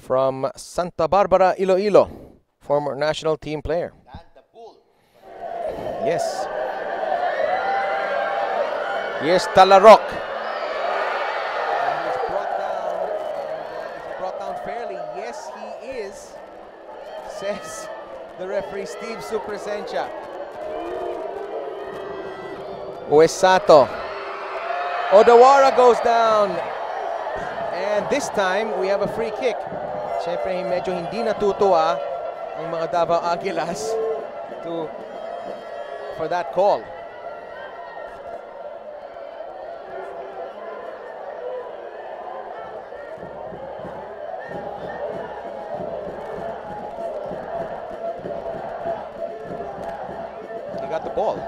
From Santa Barbara, Iloilo, former national team player. Yes. Here's Talarok. And he's brought down, and is he brought down fairly? Yes, he is, says the referee Steve Supresencia. Uesato. Odawara goes down. And this time, we have a free kick. Siyempre, medyo hindi natutuwa ang mga Davao Aguilas for that call. He got the ball.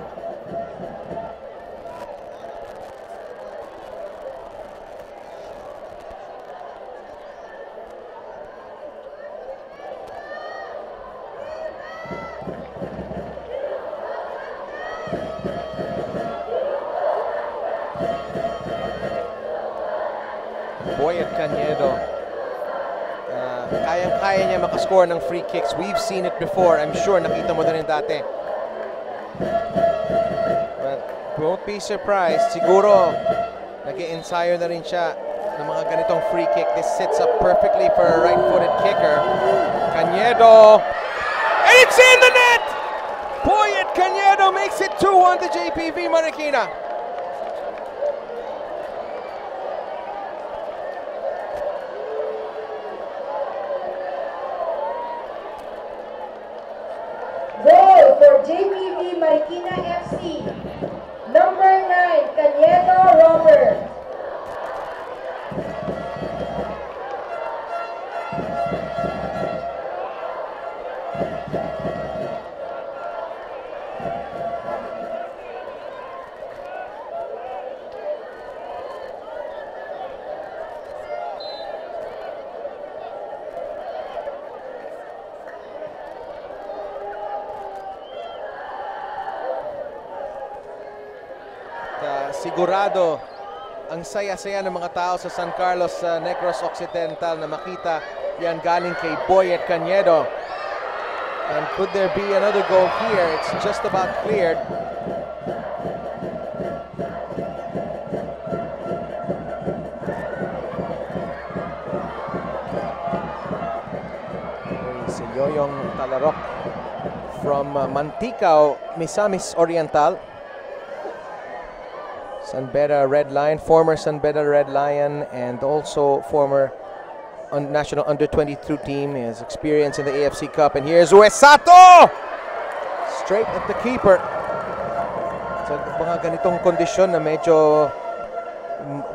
Boyet Cañedo, kayang-kaya niya makascore ng free kicks. We've seen it before. I'm sure nakita mo na rin dati. But won't be surprised. Siguro nag-i-ensayo na rin siya ng mga ganitong free kick. This sets up perfectly for a right-footed kicker. Cañedo, and it's in the net! Boyet Cañedo makes it 2-1 to JPV Marikina. Goal for JPV Marikina FC. Number 9, Cañedo Robert. Sigurado ang saya-saya ng mga tao sa San Carlos Negros Occidental na makita yan galing kay Boyet Cañedo. And could there be another goal here? It's just about cleared. Si Yoyong Talarok from Manticao, Misamis Oriental. San Beda Red Lion, former San Beda Red Lion, and also former national under-22 team. He has experience in the AFC Cup. And here's Uesato! Straight at the keeper. Sa mga ganitong kondisyon na medyo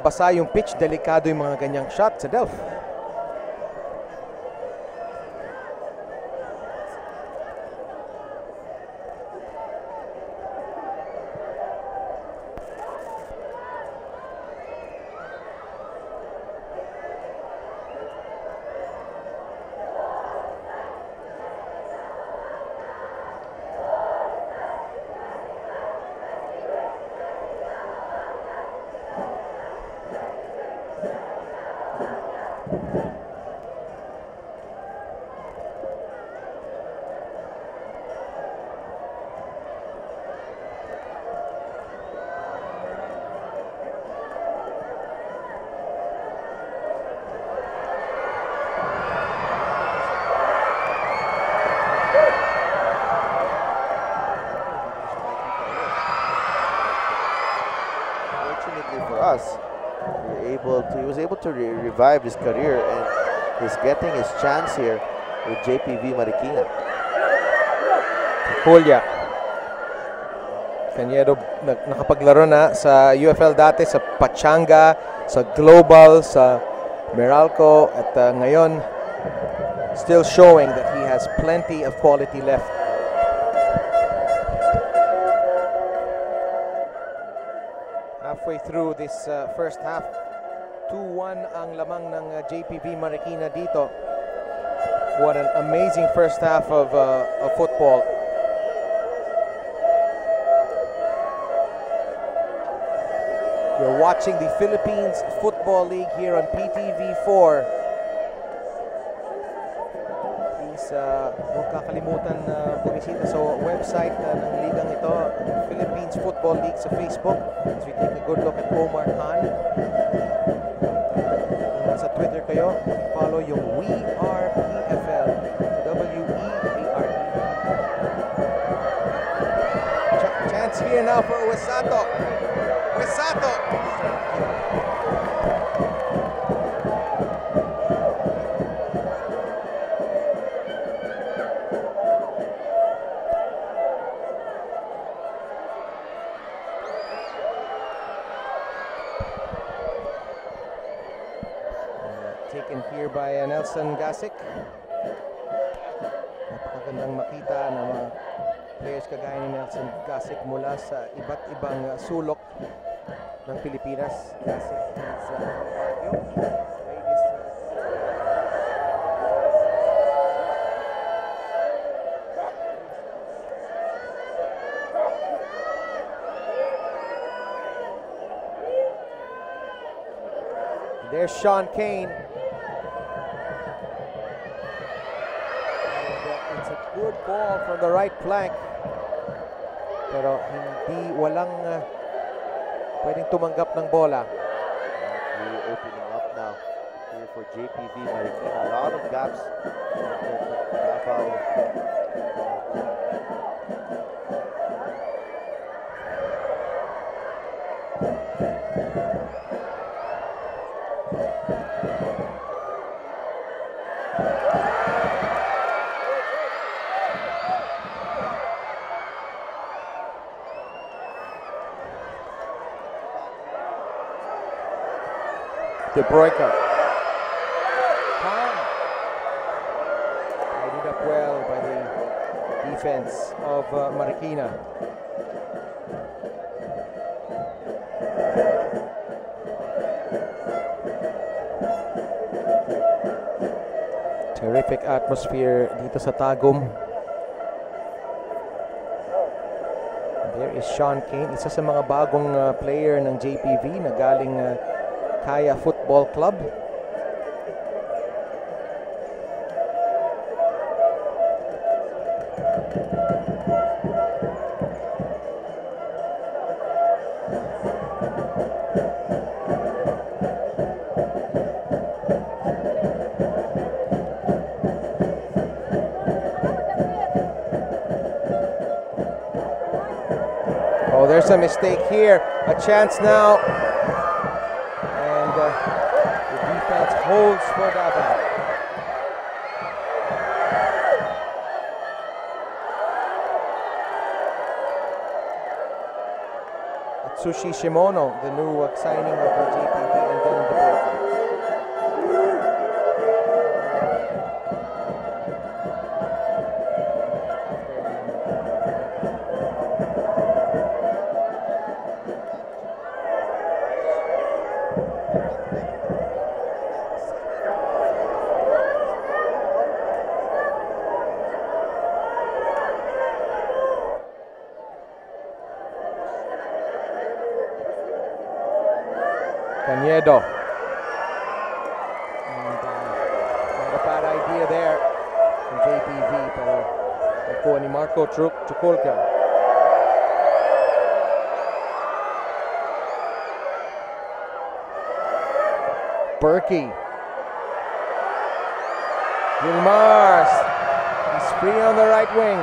basa yung pitch, delikado yung mga ganyang shot sa Delph. For us, he was able to revive his career, and He's getting his chance here with JPV Marikina. Julia. Cañedo nakapaglaro na sa UFL dati, sa Pachanga, sa Global, sa Meralco, at ngayon still showing that he has plenty of quality left. Halfway through this first half, 2-1 ang lamang ng JPV Marikina dito. What an amazing first half of football. You're watching the Philippines Football League here on PTV4. Please huwag kakalimutan na bumisita sa website ng ligang ito, Philippines Football League sa Facebook. As we take a good look at Omar Khan. Kung nasa Twitter kayo, follow yung WeArePFL, WEARE. Chance here now for Wesato. Wesato! Taken here by Nelson Gasik. Napakagandang makita ng mga players kagaya ni Nelson Gasik mula sa iba't ibang sulok ng Pilipinas. Gasik is from Baguio. There's Sean Kane. It's a good ball from the right flank. Pero walang pwedeng tumanggap ng bola. Really opening up now here for JPV Marikina. A lot of gaps. Davao. De Broeker. Tidied up well by the defense of Marikina. Terrific atmosphere dito sa Tagum. There is Sean Kane, isa sa mga bagong player ng JPV na galing Kaya Football Club. Oh, there's a mistake here. A chance now. Holds for Davao. Atsushi Shimono, the new signing of the JPV, and then the Broeker. Cañedo. And not a bad idea there from JPV, pero nakuha ni Marco Chukulka. Berkey. Gilmars. He's free on the right wing.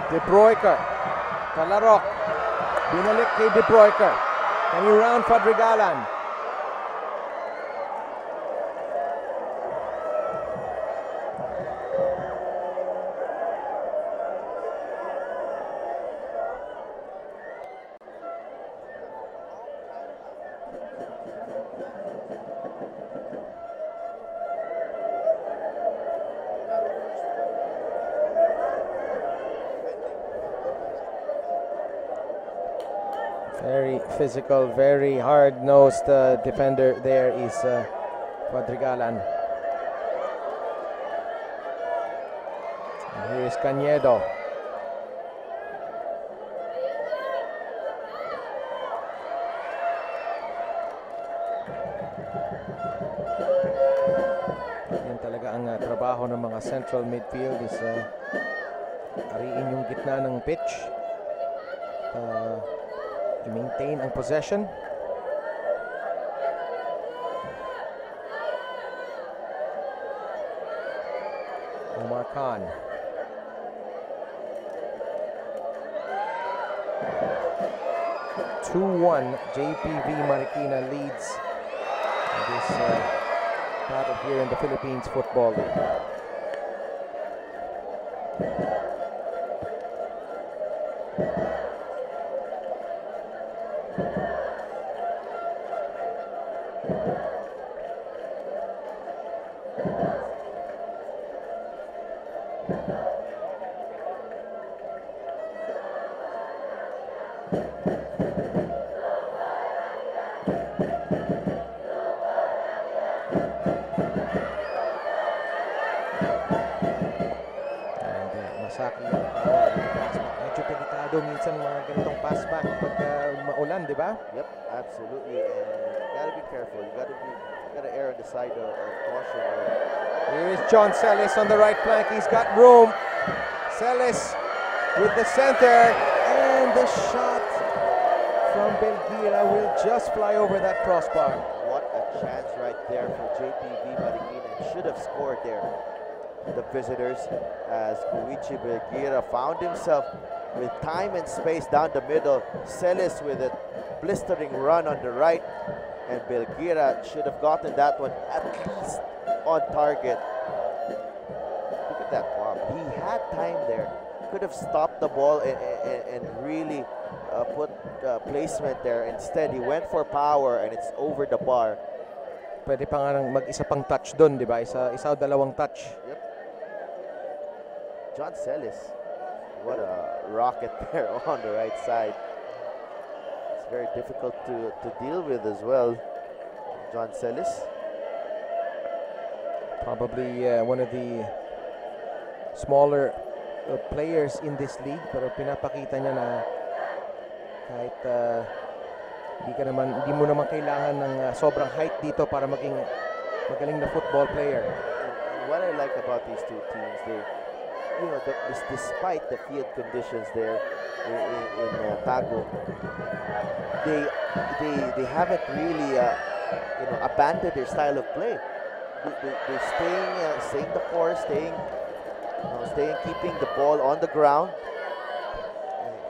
De Broeker. Talarok. Binalik kay De Broeker. Can you round Fadrigalan? Very physical, very hard-nosed defender there is Quadrigalan. And here is Cañedo. Yan talaga ang trabaho ng mga central midfield is ariin yung gitna ng pitch. I-maintain ang possession. Omar Khan. (2-1) JPV Marikina leads this battle here in the Philippines Football League. Medyo delikado minsan mga ganitong pass back pag maulan, di ba? Yep, absolutely. And you gotta be careful. You gotta err on the side of caution. Here is John Celis on the right flank. He's got room. Celis with the center, and the shot from Belgira will just fly over that crossbar. What a chance right there for JPV Marikina. Should have scored there. The visitors, as Koichi Belgira found himself with time and space down the middle. Celis with a blistering run on the right, and Belgira should have gotten that one at least on target. Look at that bomb. He had time there. Could have stopped the ball and really put placement there. Instead, he went for power, and it's over the bar. Pwede pa nga mag-isa pang touch doon, di ba? Isa o dalawang touch. Yep. John Celis, what a rocket there on the right side. It's very difficult to deal with as well. John Celis. Probably one of the smaller players in this league, pero pinapakita niya na kahit hindi mo naman kailangan ng sobrang height dito para maging magaling na football player. And what I like about these two teams, despite the field conditions there in Tago, they haven't really abandoned their style of play. They're staying the course, staying keeping the ball on the ground,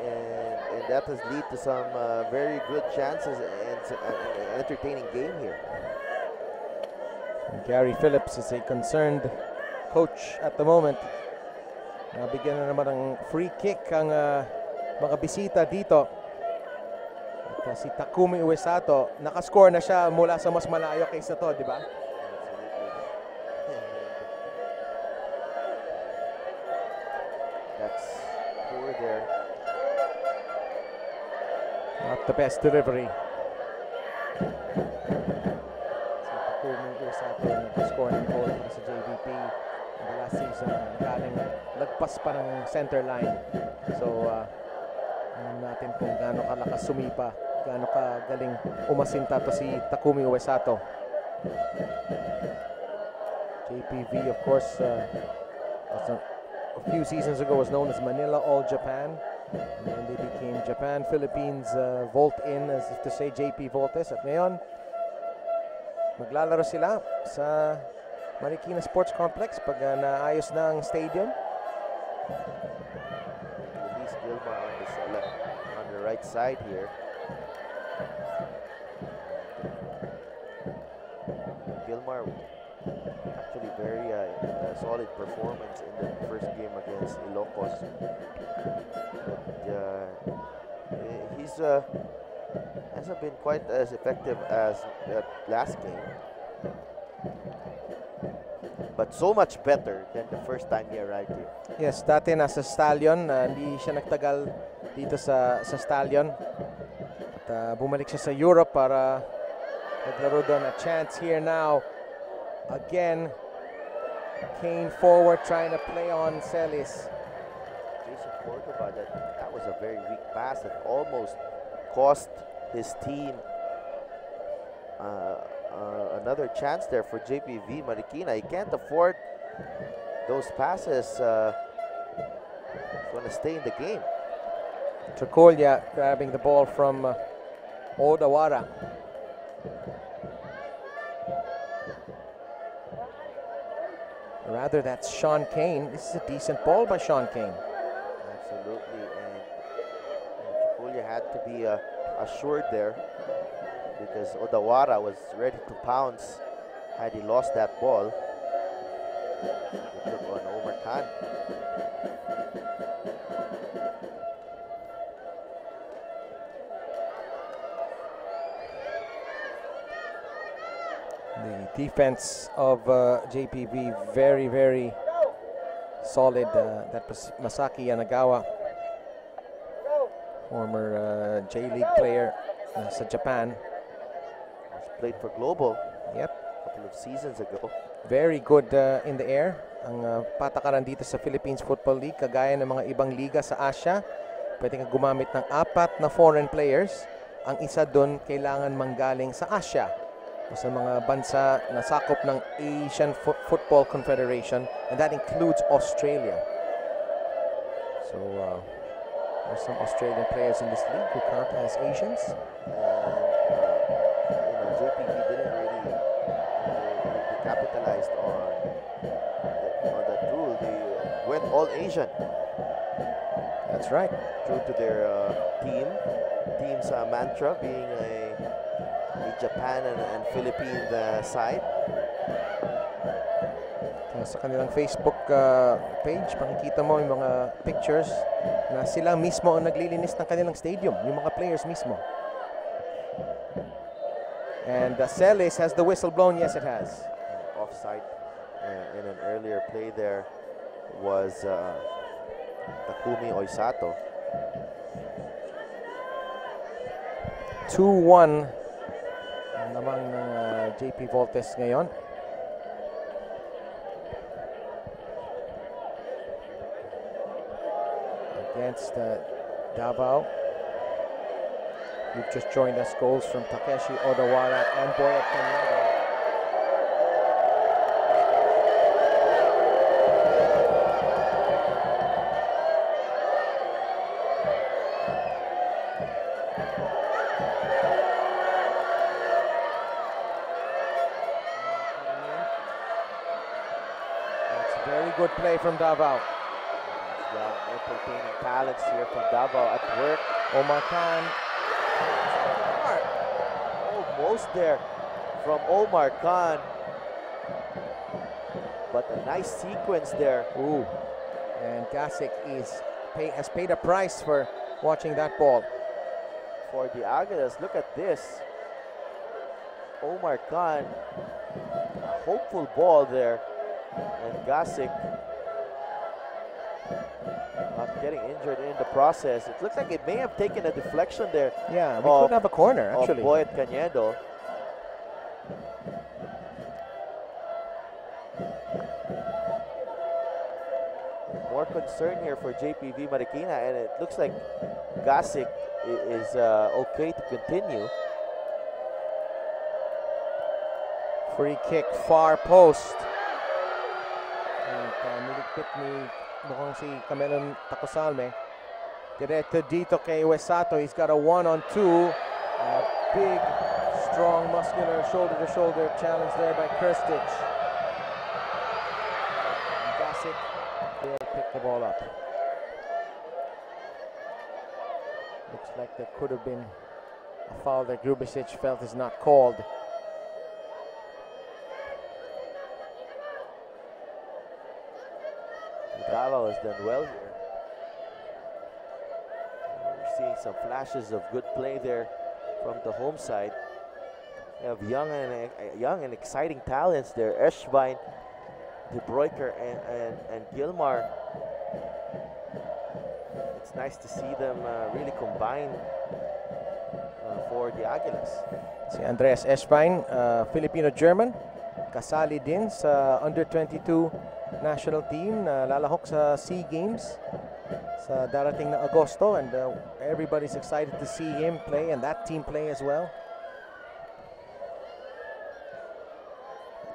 and that has led to some very good chances and an entertaining game here. And Gary Phillips is a concerned coach at the moment. Nabigyan na naman ng free kick ang mga bisita dito. At si Takumi Uesato, nakascore na siya mula sa mas malayo kaysa to, di ba? That's poor there. Not the best delivery. Si Takumi Uesato nag-score ng goal para sa JVP in the last season. Galing lagpas pa ng center line. So, alam natin kung gaano kalakas sumipa, gaano kagaling umasinta to si Takumi Uesato. JPV, of course, a few seasons ago was known as Manila All Japan. And then they became Japan Philippines Volt In, as if to say JP Voltes. At ngayon, maglalaro sila sa Marikina Sports Complex pag naayos na ang stadium. Release Gilmar on the right side here. Gilmar actually very solid performance in the first game against Ilocos. But he's hasn't been quite as effective as that last game, but so much better than the first time he arrived here. Yes, dati nasa Stallion, hindi siya nagtagal dito sa Stallion. bumalik siya sa Europe para maglaro doon. A chance here now. Again, Kane forward trying to play on Celis. Jason Cordoba, that was a very weak pass that almost cost his team another chance there for JPV Marikina. He can't afford those passes. He's going to stay in the game. Tricolia grabbing the ball from Odawara. Rather, that's Sean Kane. This is a decent ball by Sean Kane. Absolutely, and Tricolia had to be assured there because Odawara was ready to pounce had he lost that ball. It took on Omar Khan. The defense of JPV very, very solid. That was Masaki Yanagawa, former J-League player sa Japan. Played for Global. Yep. A couple of seasons ago. Very good in the air. Ang patakaran dito sa Philippines Football League, kagaya ng mga ibang liga sa Asia, pwede kang gumamit ng 4 na foreign players. Ang isa doon kailangan manggaling sa Asia o sa mga bansa na sakop ng Asian Football Confederation, and that includes Australia. So there's some Australian players in this league who count as Asians. JPV didn't really they capitalized on that rule. They went all Asian. That's right. True to their team's mantra, being a Japan and Philippine side. Sa kanilang Facebook page, makikita mo yung mga pictures na sila mismo ang naglilinis ng kanilang stadium, yung mga players mismo. And Celis has the whistle blown. Yes, it has. Offside in an earlier play there was Takumi Oisato. 2-1 naman ng JP Voltes ngayon. Against Davao. You've just joined us. Goals from Takeshi Odawara and Boyet Cañedo. That's very good play from Davao. Young, entertaining talents here from Davao at work. Omar Khan. Almost there from Omar Khan. But a nice sequence there. Ooh. And Gasik has paid a price for watching that ball. For the Águilas, look at this. Omar Khan, a hopeful ball there. And Gasik not getting injured in the process. It looks like it may have taken a deflection there. Yeah, we could have a corner, actually. Of Boyet Cañedo. More concern here for JPV Marikina, and it looks like Gasik is okay to continue. Free kick, far post. And niligpit ni mukhang si Camelon Tacosalme. Diretto dito kay Wesato. He's got a 1-on-2. A big, strong, muscular, shoulder-to-shoulder challenge there by Krstich. Gasik will pick the ball up. Looks like there could have been a foul that Grubisic felt is not called. Davao has done well here. We're seeing some flashes of good play there from the home side. You have young and exciting talents there. Eschwein, De Bruyker, and Gilmar. It's nice to see them really combine for the Aguilas. Si Andreas Espine, Filipino-German, kasali din sa under-22 national team na lalahok sa SEA Games sa darating na Agosto, and everybody's excited to see him play and that team play as well.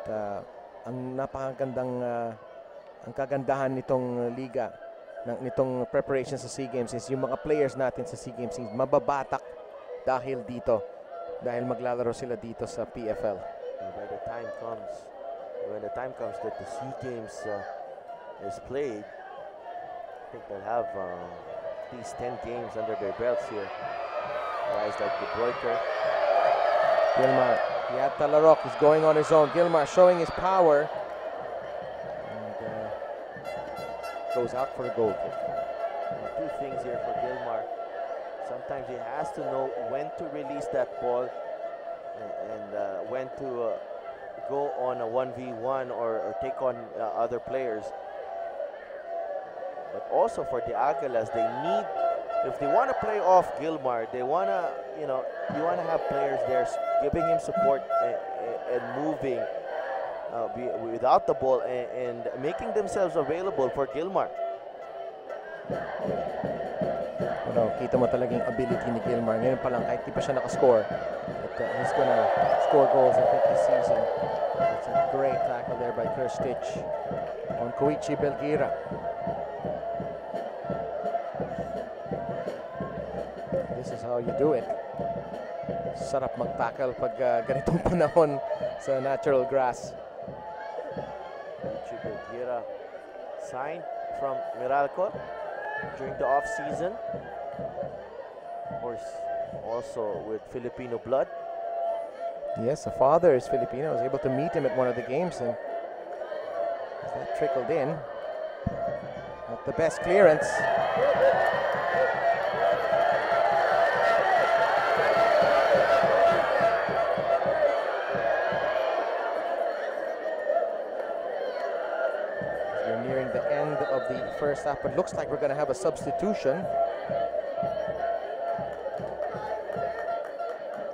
At ang napakagandang ang kagandahan nitong liga, nitong preparation sa SEA Games is yung mga players natin sa SEA Games mababatak dahil maglalaro sila dito sa PFL. When the time comes that the SEA Games is played, I think they'll have at least 10 games under their belts here. Guys like De Broeker. Gilmar, Yad Talarok is going on his own. Gilmar showing his power. And goes out for a goal kick. Two things here for Gilmar. Sometimes he has to know when to release that ball and when to go on a 1v1 or take on other players. But also for the Aguilas, they need, if they want to play off Gilmar, they want to, you want to have players there giving him support and moving without the ball and making themselves available for Gilmar. Kita mo talagang ability ni Gilmar. Ngayon pa lang, kahit di pa siya nakascore, he's gonna score goals, I think, this season. It's a great tackle there by Kirstich on Koichi Belgira. This is how you do it. Sarap mag-tackle pag ganitong panahon sa natural grass. Koichi Belgira signed from Meralco during the off-season. Of course, also with Filipino blood. Yes, the father is Filipino. I was able to meet him at one of the games, and that trickled in. Not the best clearance. We're nearing the end of the first half, but looks like we're going to have a substitution.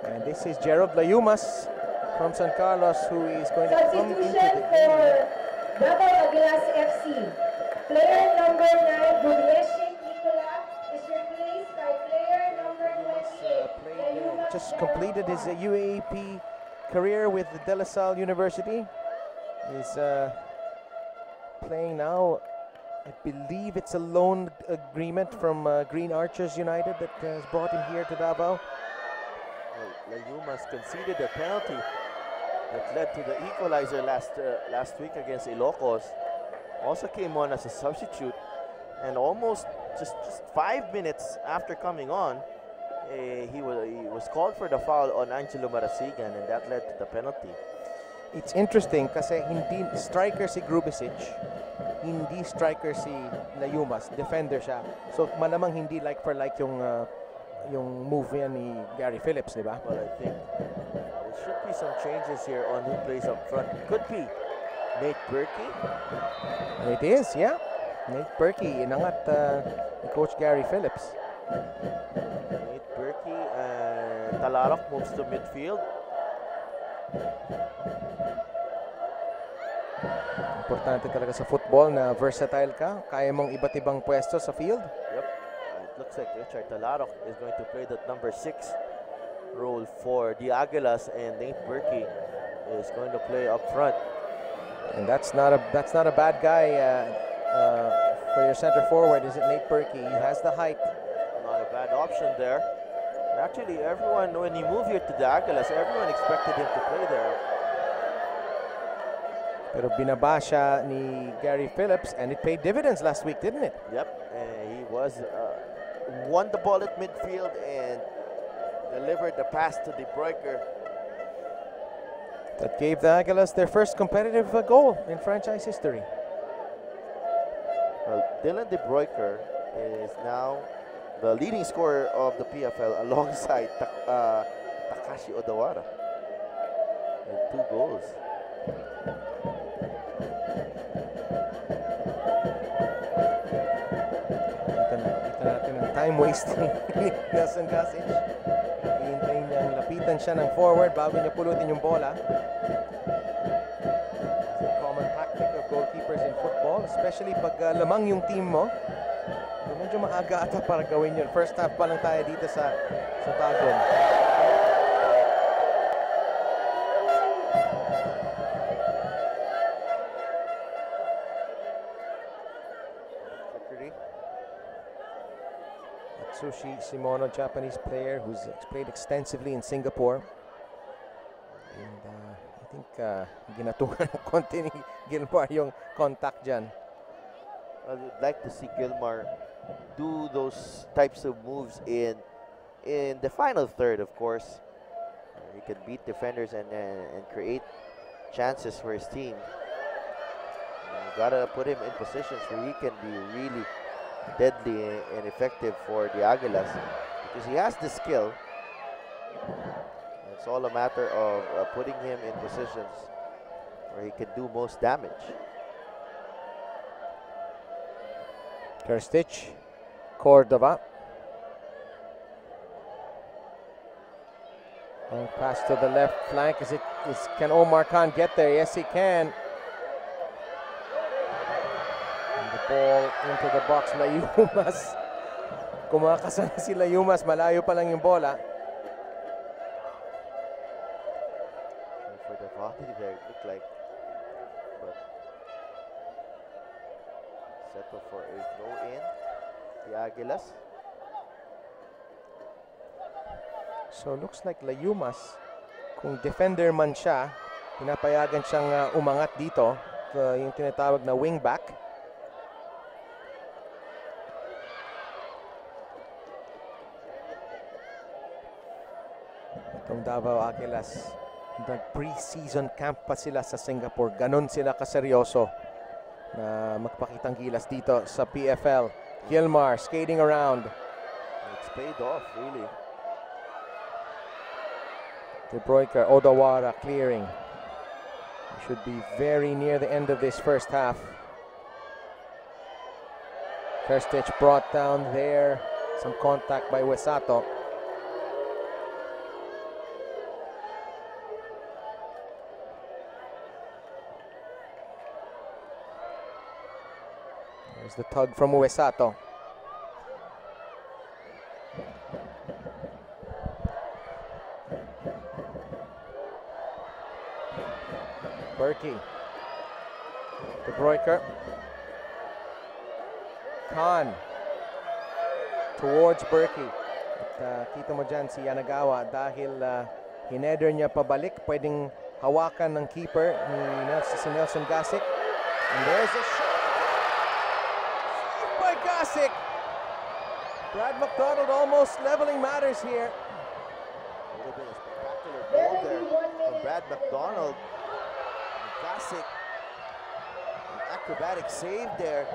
And this is Gerald Layumas from San Carlos, who is going to come into the game. For Davao Aguilas FC. Player number 9, Gudeshin Nicola, is replaced by player number 28. Just completed his UAAP career with De La Salle University. He's playing now. I believe it's a loan agreement from Green Archers United that has brought him here to Davao. Layumas conceded a penalty that led to the equalizer last week against Ilocos. Also came on as a substitute, and almost just 5 minutes after coming on, he was called for the foul on Angelo Marasigan, and that led to the penalty. It's interesting kasi hindi striker si Grubisic, hindi striker si Layumas, defender siya. So malamang hindi like for like yung move yan ni Gary Phillips, di ba? Well, I think there should be some changes here on who plays up front. Could be Nate Berkey. And it is, yeah. Nate Berkey, inangat ni Coach Gary Phillips. Nate Berkey and Talarok moves to midfield. Importante talaga sa football na versatile ka. Kaya mong iba't ibang pwesto sa field. Yep. It looks like Richard Talarok is going to play that number 6 role for the Aguilas, and Nate Berkey is going to play up front. And that's not a bad guy for your center forward, is it, Nate Berkey? He has the height. Not a bad option there. And actually, everyone, when he moved here to the Aguilas, everyone expected him to play there. Pero binaba siya ni Gary Phillips, and it paid dividends last week, didn't it? Yep, and he won the ball at midfield and delivered the pass to De Broeker. That gave the Aguilas their first competitive goal in franchise history. Well, Dylan De Broeker is now the leading scorer of the PFL alongside Takashi Odawara with 2 goals. Kita natin ang time wasting ni Nelson Gasich. Hihintay niya papalitan siya ng forward bago niya pulutin yung bola. It's a common tactic of goalkeepers in football, especially pag lamang yung team mo. Medyo maaga ata para gawin yun. First half pa lang tayo dito sa Tagum. Atsushi Shimono, Japanese player who's played extensively in Singapore. And I think ginatungan ng konti ni Gilmar yung contact dyan. I would like to see Gilmar do those types of moves in the final third, of course. He can beat defenders and create chances for his team. You gotta put him in positions where he can be really deadly and effective for the Aguilas, because he has the skill. It's all a matter of putting him in positions where he can do most damage. Kerstich, Cordova. Long pass to the left flank. Can Omar Khan get there? Yes, he can. And the ball into the box. Layumas. Kumakasa na si Layumas. Malayo pa lang yung bola. For the volley there, it looked like. But settle for a throw in. The Aguilas. So looks like Layumas, kung defender man siya, pinapayagan siyang umangat dito, yung tinatawag na wing back. Itong Davao Aguilas, nag-pre-season camp pa sila sa Singapore. Ganon sila kaseryoso na magpakitang gilas dito sa PFL. Gilmar skating around. It's paid off, really. De Broeker, Odawara clearing. We should be very near the end of this first half. Kerstich brought down there. Some contact by Wesato. There's the tug from Wesato. Berkey, De Broeker, Khan towards Berkey. At kita mo dyan si Yanagawa dahil hineder niya pabalik, pwedeng hawakan ng keeper ni Nelson Gasic. And there's a shot. Saved by Gasic. Brad McDonald almost leveling matters here. Would have been a spectacular goal there from Brad McDonald. Classic, an acrobatic save there.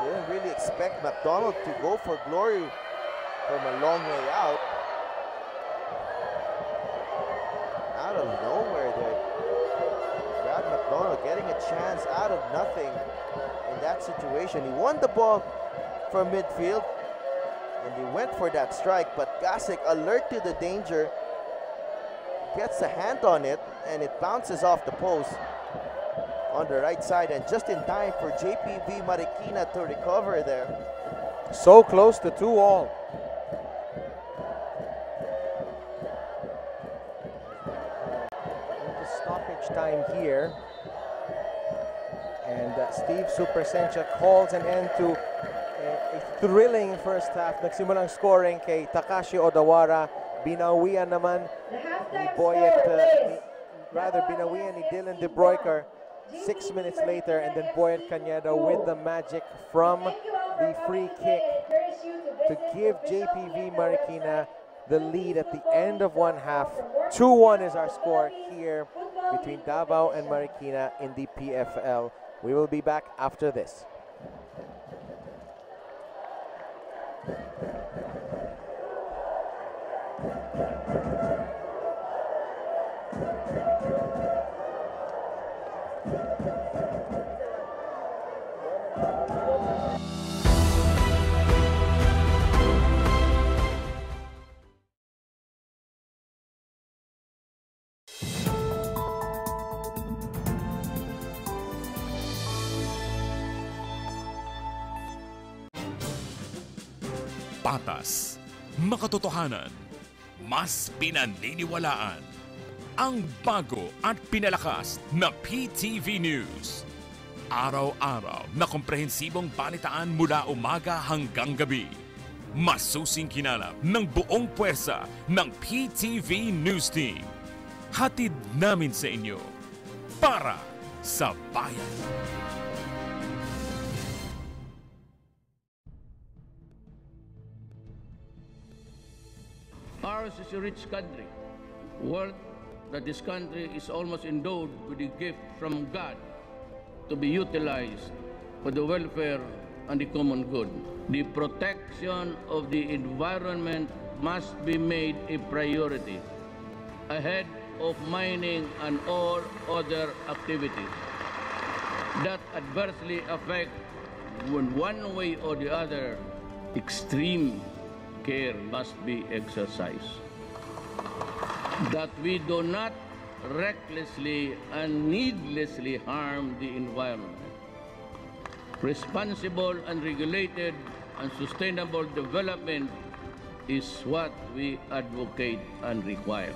Didn't really expect McDonald to go for glory from a long way out. Out of nowhere there. Brad McDonald getting a chance out of nothing in that situation. He won the ball from midfield and he went for that strike, but Gasic, alert to the danger, gets a hand on it, and it bounces off the post on the right side, and just in time for JPV Marikina to recover there. So close to 2-all. Into stoppage time here. And Steve Supersencha calls an end to a thrilling first half. Nagsimulang scoring kay Takashi Odawara. Binawian naman ni Boyet, binawian ni Dylan De Broeker 6 minutes later, and then Boyet Cañedo with the magic from the free kick to give JPV Marikina the lead at the end of one half. 2-1 is our score here between Davao and Marikina in the PFL. We will be back after this. patas, makatotohanan, mas pinaniniwalaan. Ang bago at pinalakas na PTV News. Araw-araw na komprehensibong balitaan mula umaga hanggang gabi. Masusing kinalap ng buong puwersa ng PTV News Team. Hatid namin sa inyo para sa bayan. Ours is a rich country, world that this country is almost endowed with a gift from God to be utilized for the welfare and the common good. The protection of the environment must be made a priority ahead of mining and all other activities that adversely affect, in one way or the other, extreme care must be exercised. That we do not recklessly and needlessly harm the environment. Responsible and regulated and sustainable development is what we advocate and require.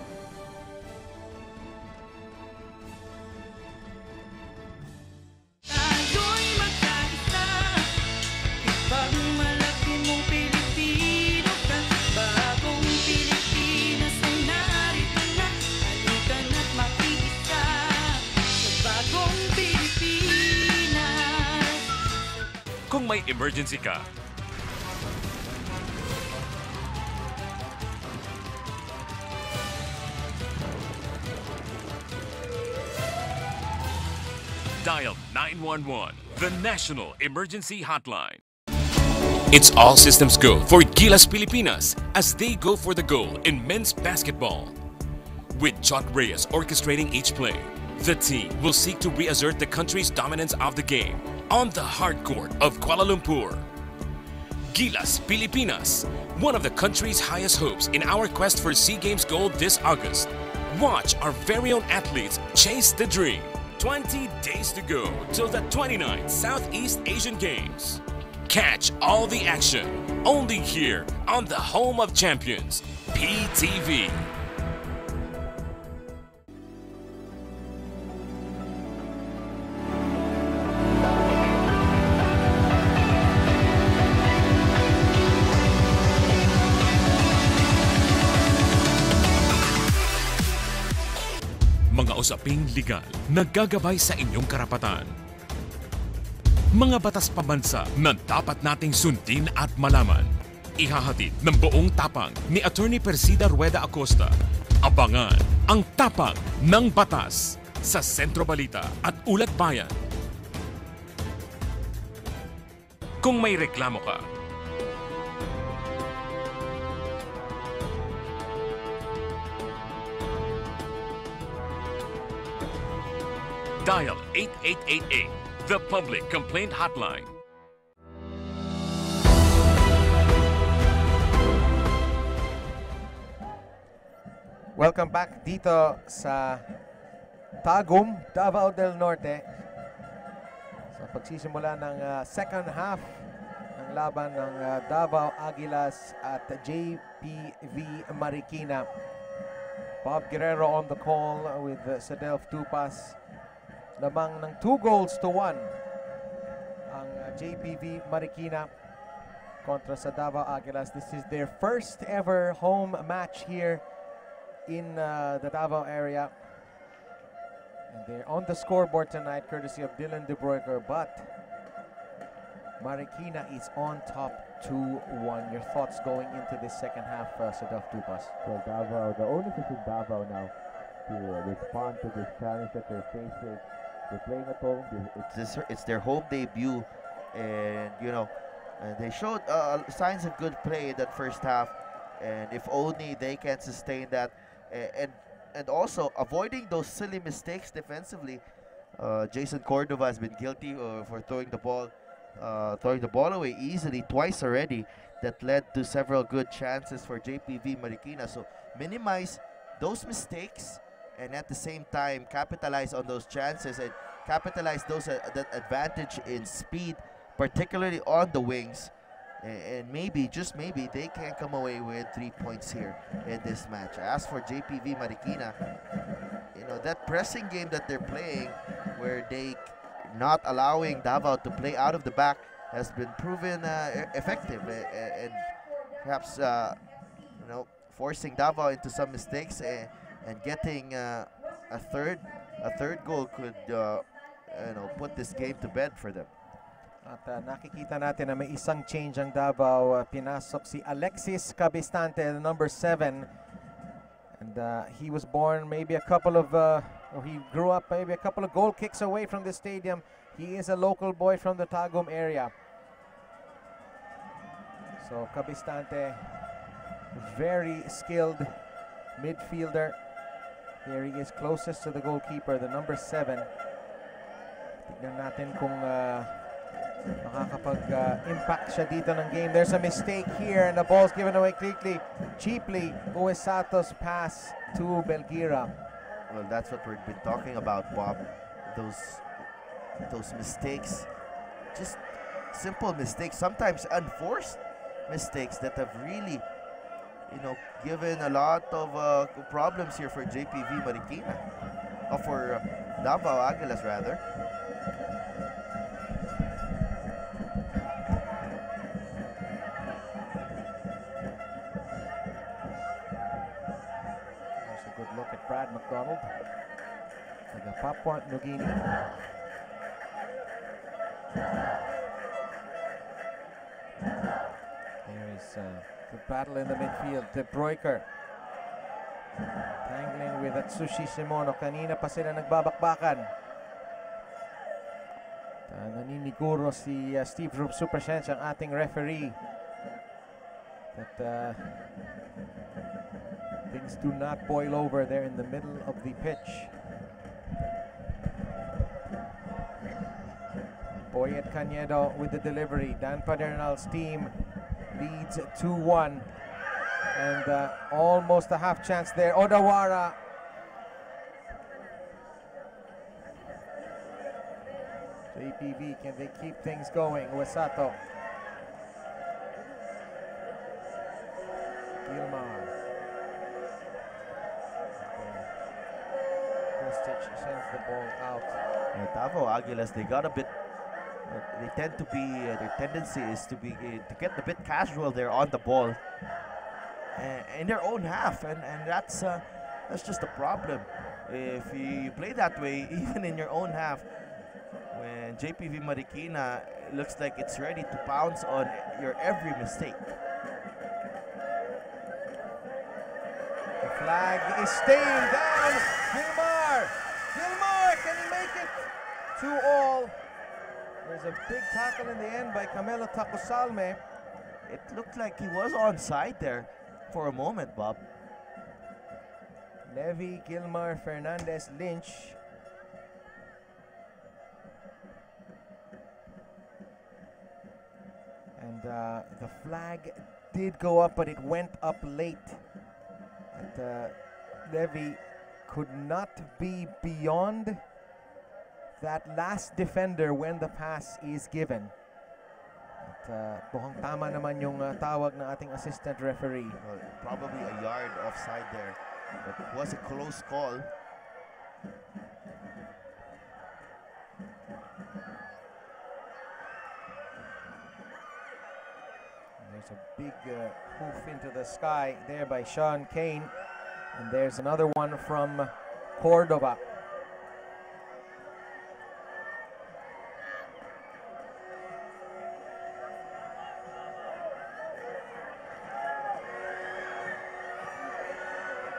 Kung may emergency ka, dial 911, the National Emergency Hotline. It's all systems go for Gilas Pilipinas as they go for the goal in men's basketball. With Jot Reyes orchestrating each play, the team will seek to reassert the country's dominance of the game on the hard court of Kuala Lumpur. Gilas Pilipinas, one of the country's highest hopes in our quest for SEA Games gold this August. Watch our very own athletes chase the dream. 20 days to go till the 29th Southeast Asian Games. Catch all the action only here on the home of champions, PTV. Mga usaping legal na gagabay sa inyong karapatan. Mga batas pambansa na dapat nating sundin at malaman. Ihahatid ng buong tapang ni Attorney Persida Rueda Acosta. Abangan ang tapang ng batas sa Sentro Balita at Ulat Bayan. Kung may reklamo ka, dial 8888, the Public Complaint Hotline. Welcome back dito sa Tagum, Davao del Norte. Sa pagsisimula ng second half ng laban ng Davao Aguilas at JPV Marikina. Bob Guerrero on the call with Sadelf Tupas. Lamang ng 2-1 ang JPV Marikina kontra sa Davao Aguilas. This is their first ever home match here in the Davao area. And they're on the scoreboard tonight courtesy of Dylan De Broeker, but Marikina is on top 2-1. Your thoughts going into this second half, Sadelf Tupas? Well, Davao, the onus is in Davao now to respond to this challenge that they're facing. They're playing at home. It's their home debut, and and they showed signs of good play in that first half. And if only they can sustain that, and also avoiding those silly mistakes defensively. Jason Cordova has been guilty for throwing the ball away easily twice already. That led to several good chances for JPV Marikina. So minimize those mistakes, and at the same time capitalize on those chances and capitalize that advantage in speed, particularly on the wings. And maybe, just maybe, they can come away with 3 points here in this match. As for JPV Marikina, you know, that pressing game that they're playing, where they not allowing Davao to play out of the back, has been proven effective, and perhaps you know, forcing Davao into some mistakes, and getting a third goal could you know, put this game to bed for them. At nakikita natin na may isang change ang Davao. Pinasok si Alexis Cabistante, the number 7. And he was born maybe a couple of, or he grew up maybe a couple of goal kicks away from the stadium. He is a local boy from the Tagum area. So Cabistante, very skilled midfielder. Here he is closest to the goalkeeper, the number 7. Tignan natin kung makakapag-impact siya dito ng game. There's a mistake here and the ball's given away cheaply. Uesato's pass to Belgira. Well, that's what we've been talking about, Bob. Those mistakes, just simple mistakes, sometimes unforced mistakes that have really, you know, given a lot of problems here for JPV Marikina, or for Davao Aguilas rather. Good look at Brad McDonald, taga Papua New Guinea. There is the battle in the midfield. De Broeker tangling with Atsushi Shimono. Kanina pa sila nagbabakbakan. Naniniguro si Steve Supersense, ang ating referee, that things do not boil over there in the middle of the pitch. Boyet Cañedo with the delivery. Dan Padernal's team leads 2-1. And almost a half chance there. Odawara. JPV, can they keep things going? Uesato. Gilmar. Sends the ball out. And Davao Aguilas, they got a bit. They tend to be. Their tendency is to get a bit casual there on the ball, in their own half, and that's just a problem. If you play that way, even in your own half, when JPV Marikina looks like it's ready to pounce on your every mistake. The flag is staying down. Gilmar, can he make it? 2-2. There's a big tackle in the end by Camilo Tacosalme. It looked like he was onside there for a moment, Bob. Levy, Gilmar, Fernandez, Lynch. And the flag did go up, but it went up late. And Levy could not be beyond that last defender when the pass is given. At mukhang tama naman yung tawag ng ating assistant referee. Well, probably a yard offside there, but it was a close call. There's a big hoof into the sky there by Sean Kane. And there's another one from Cordova.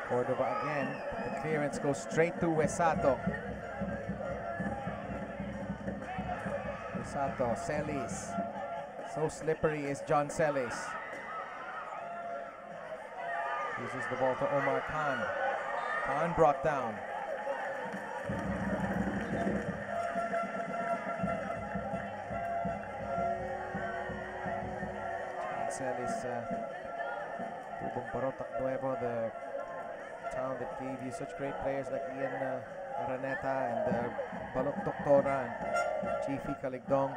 Cordova again. The clearance goes straight to Uesato. Uesato, Celis. So slippery is John Celis. Uses the ball to Omar Khan. Khan brought down. John Celis, Tubong Barotac Nuevo, the town that gave you such great players like Ian Araneta and Balok Doctora and Chiefy Caligdong.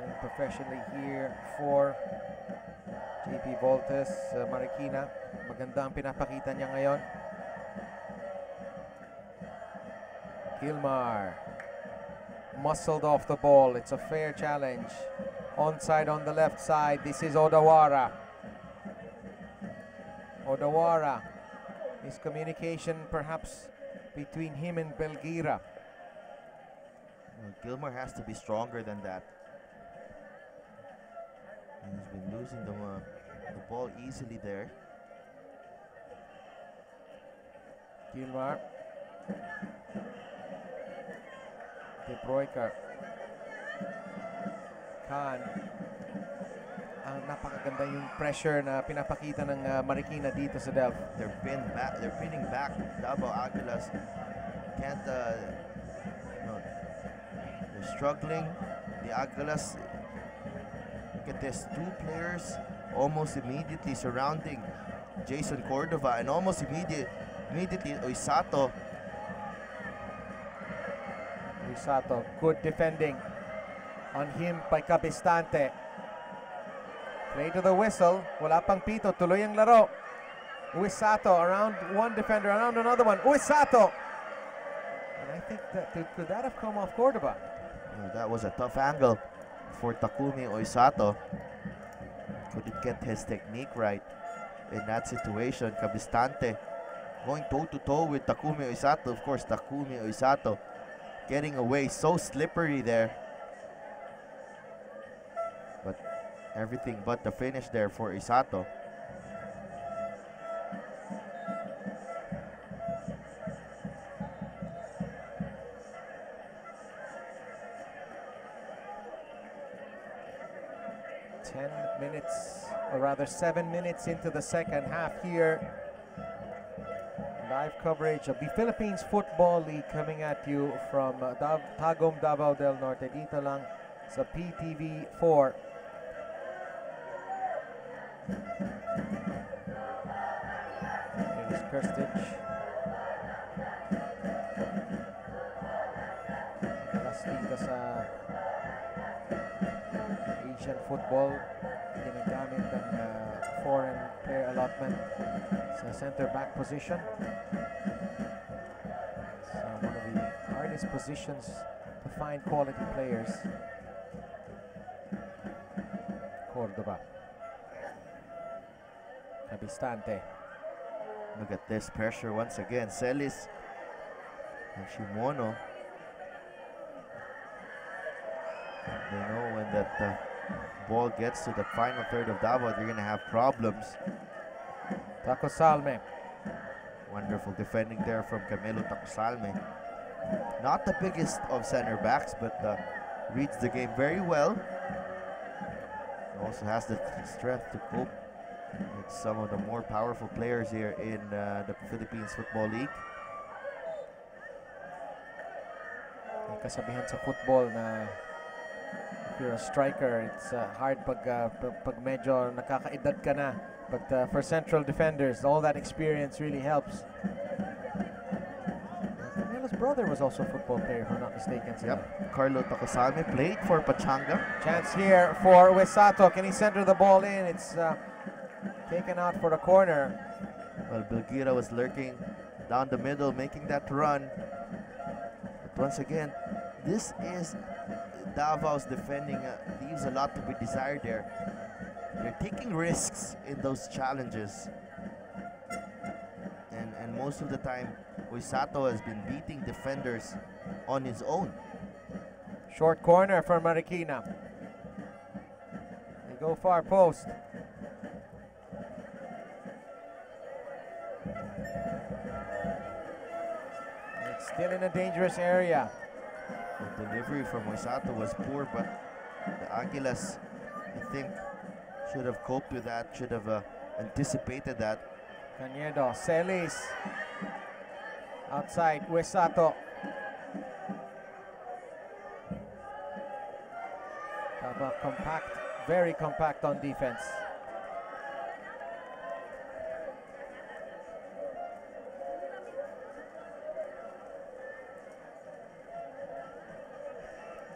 playing professionally here for JP Voltes, Marikina. Maganda ang pinapakita niya ngayon. Gilmar muscled off the ball. It's a fair challenge. Onside on the left side. This is Odawara. Odawara. Miscommunication perhaps between him and Belgira. Gilmore has to be stronger than that. He's been losing the ball easily there. Gilmar. De Broeker. Khan. Ang napakaganda yung pressure na pinapakita ng Marikina dito sa Delph. They're pinning back. Davao Aguilas can't. No, they're struggling. The Aguilas. Look at this. 2 players almost immediately surrounding Jason Cordova, and almost immediately Oisato. Sato, good defending on him by Cabistante. Play to the whistle. Wala pang pito. Tuloy ang laro. Uisato around one defender, around another one. Uisato. And I think that could that have come off Cordova? Yeah, that was a tough angle for Takumi Oisato. Couldn't get his technique right in that situation. Cabistante going toe-to-toe with Takumi Oisato. Of course, Takumi Oisato getting away, so slippery there. But everything but the finish there for Isato. Or rather 7 minutes into the second half here. Live coverage of the Philippines Football League coming at you from Tagum, Davao del Norte. Dito lang sa PTV4. Here's Kirstich. Plus dito sa Asian football, ginagamit ang foreign player allotment sa center back position. So one of the hardest positions to find quality players. Cordova. Cabistante. Look at this pressure once again. Celis and Shimono. They know when that ball gets to the final third of Davao, they're going to have problems. Tacosalme. Wonderful defending there from Camilo Tacosalme. Not the biggest of center backs, but reads the game very well. Also has the strength to cope with some of the more powerful players here in the Philippines Football League. May kasabihan sa football na if you're a striker, it's hard pag medyo nakakaedad ka na. But for central defenders, all that experience really helps. Camilo's brother was also a football player, if I'm not mistaken. So yep, Carlo Tacosalme played for Pachanga. Chance here for Wesato. Can he center the ball in? It's taken out for the corner. Well, Belgira was lurking down the middle, making that run. But once again, this is Davao's defending, leaves a lot to be desired there. They're taking risks in those challenges. And most of the time, Uisato has been beating defenders on his own. Short corner for Marikina. They go far post. It's still in a dangerous area. The delivery from Uisato was poor, but the Aguilas, I think, should have coped with that, should have anticipated that. Cañedo, Celis. Outside, Uisato. Compact, very compact on defense.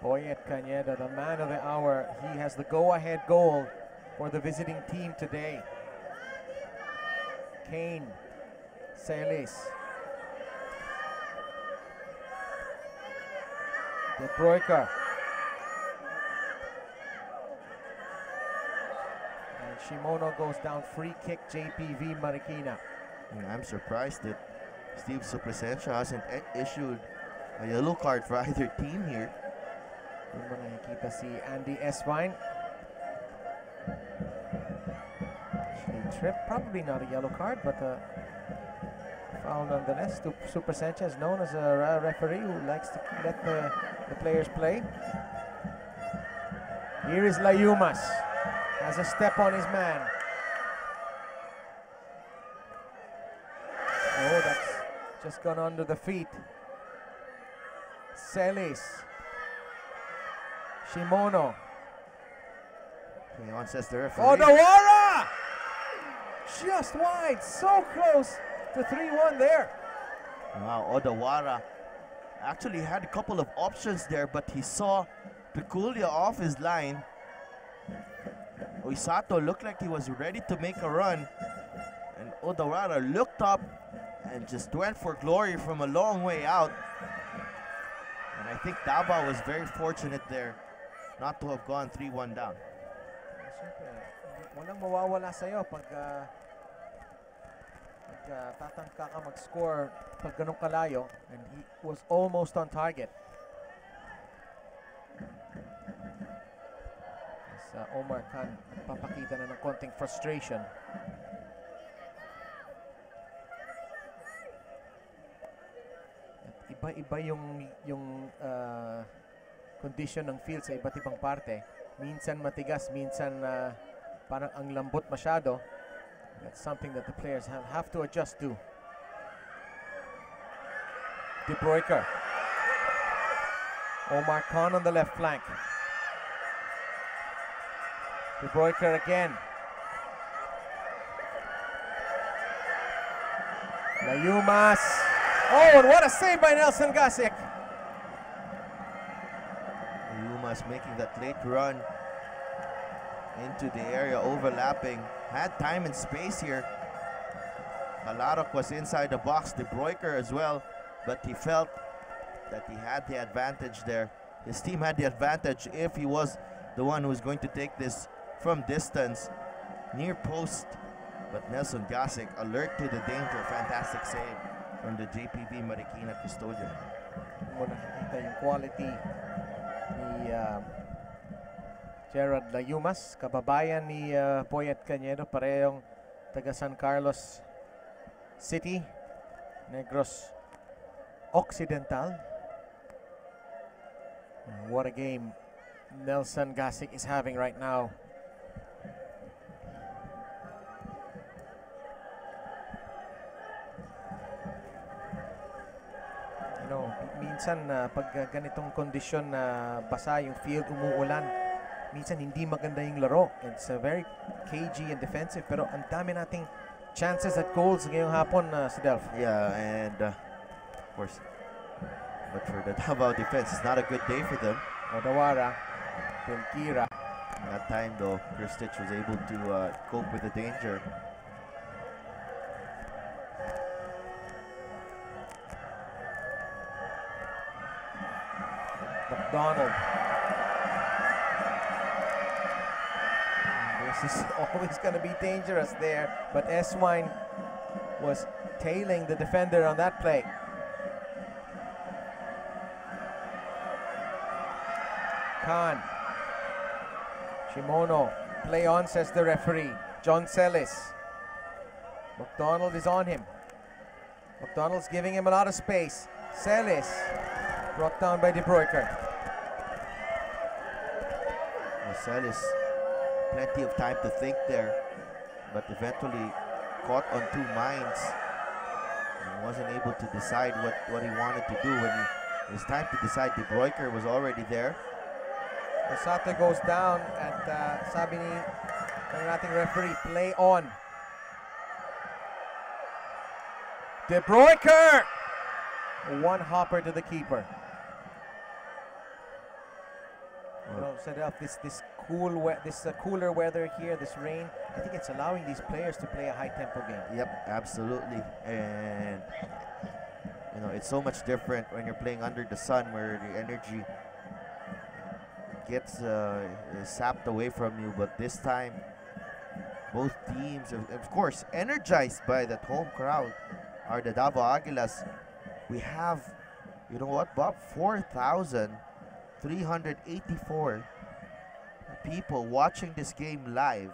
Boyet Cañedo, the man of the hour. He has the go-ahead goal for the visiting team today. Kane, Celis, De Bruyker, and Shimono goes down. Free kick, JPV Marikina. I'm surprised that Steve Supresencio hasn't issued a yellow card for either team here. Doon mo nakikita si Andy Esvine. Actually tripped, probably not a yellow card, but a foul nonetheless. Supresencio is known as a referee who likes to let the players play. Here is Layumas, has a step on his man. Oh, that's just gone under the feet. Celis. Shimono. On says the referee. Odawara! Just wide, so close to 3-1 there. Wow, Odawara actually had a couple of options there, but he saw Piculia off his line. Oisato looked like he was ready to make a run, and Odawara looked up and just went for glory from a long way out. And I think Davao was very fortunate there not to have gone 3-1 down. Siyempre, walang mawawala sa'yo pag tatangka ka mag-score pag ganun kalayo, and he was almost on target. As Omar Khan papakita na ng konting frustration. At iba-iba yung condition ng field sa iba't ibang parte. Minsan matigas, minsan parang ang lambot masyado. That's something that the players have to adjust to. De Bruyker. Omar Khan on the left flank. De Bruyker again. Layumas. Oh, and what a save by Nelson Gasik. Making that late run into the area, overlapping, had time and space here. Kalarok was inside the box, De Bruyker as well, but he felt that he had the advantage there. His team had the advantage if he was the one who was going to take this from distance, near post. But Nelson Gasik, alert to the danger, fantastic save from the JPV Marikina custodian. Mo nakikita yung quality ni Gerard Layumas, kababayan ni Boyet Cañedo, parehong taga San Carlos City, Negros Occidental. What a game Nelson Gasik is having right now. Minsan pag ganitong kondisyon na basa yung field, umuulan, minsan hindi maganda yung laro. It's very cagey and defensive, pero ang dami nating chances at goals ngayong hapon, si Delph. Yeah, and of course, but for the Davao defense, it's not a good day for them. Odawara, Belkira. That time though, Kristich was able to cope with the danger. McDonald. This is always going to be dangerous there, but Eswine was tailing the defender on that play. Khan. Shimono. Play on, says the referee. John Celis. McDonald is on him. McDonald's giving him a lot of space. Celis. Brought down by De Bruyker. Celis, plenty of time to think there, but eventually caught on two minds and wasn't able to decide what he wanted to do. When it was time to decide, De Bruyker was already there. Osata goes down at sabi ni ng ating referee, play on. De Bruyker! One hopper to the keeper. said of this cooler weather here, this rain, I think it's allowing these players to play a high tempo game. Yep, absolutely. And you know, it's so much different when you're playing under the sun, where the energy gets is sapped away from you. But this time, both teams, of course, energized by that home crowd, are the Davao Aguilas. We have, you know what, Bob, 4,384 people watching this game live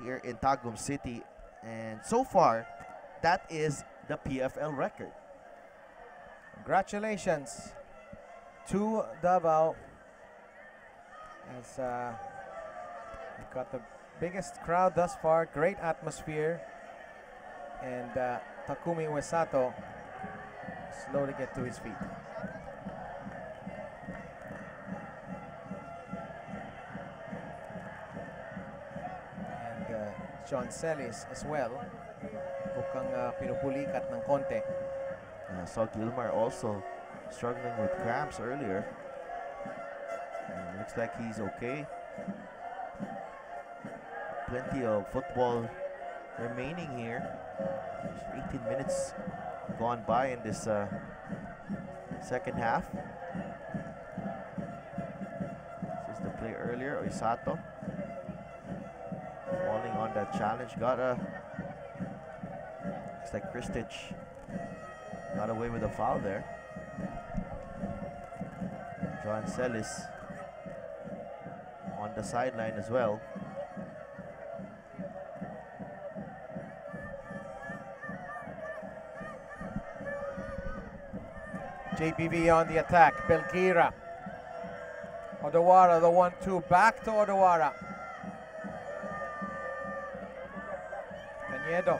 here in Tagum City, and so far, that is the PFL record. Congratulations to Davao, as we've got the biggest crowd thus far, great atmosphere, and Takumi Uesato slowly get to his feet. And John Celis as well, mukhang pinupulikat ng konti. I saw Gilmar also struggling with cramps earlier. And looks like he's okay. Plenty of football remaining here. There's 18 minutes gone by in this second half. This is the play earlier, Oisato falling on that challenge. Looks like Kristich got away with a foul there. John Celis on the sideline as well. JPV on the attack. Belkira. Odawara, the 1-2. Back to Odawara. Cañedo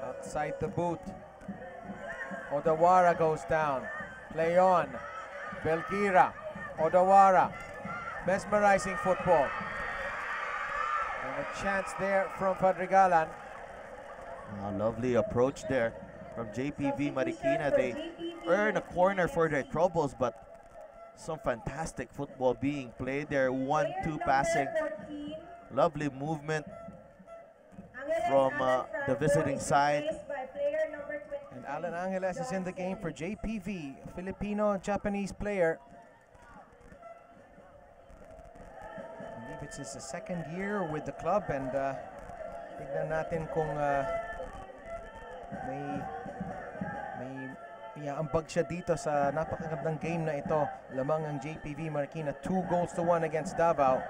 outside the boot. Odawara goes down. Play on. Belkira. Odawara. Mesmerizing football. And a chance there from Padrigalan. Lovely approach there from JPV Marikina. They earn a corner for their troubles, but some fantastic football being played there. 1-2 passing. Lovely movement from the visiting side. And Alan Angeles is in the game for JPV, a Filipino-Japanese player. I believe it's his second year with the club, and tignan natin kung may iaambag siya dito sa napakagandang game na ito. Lamang ang JPV Marikina, 2-1 against Davao.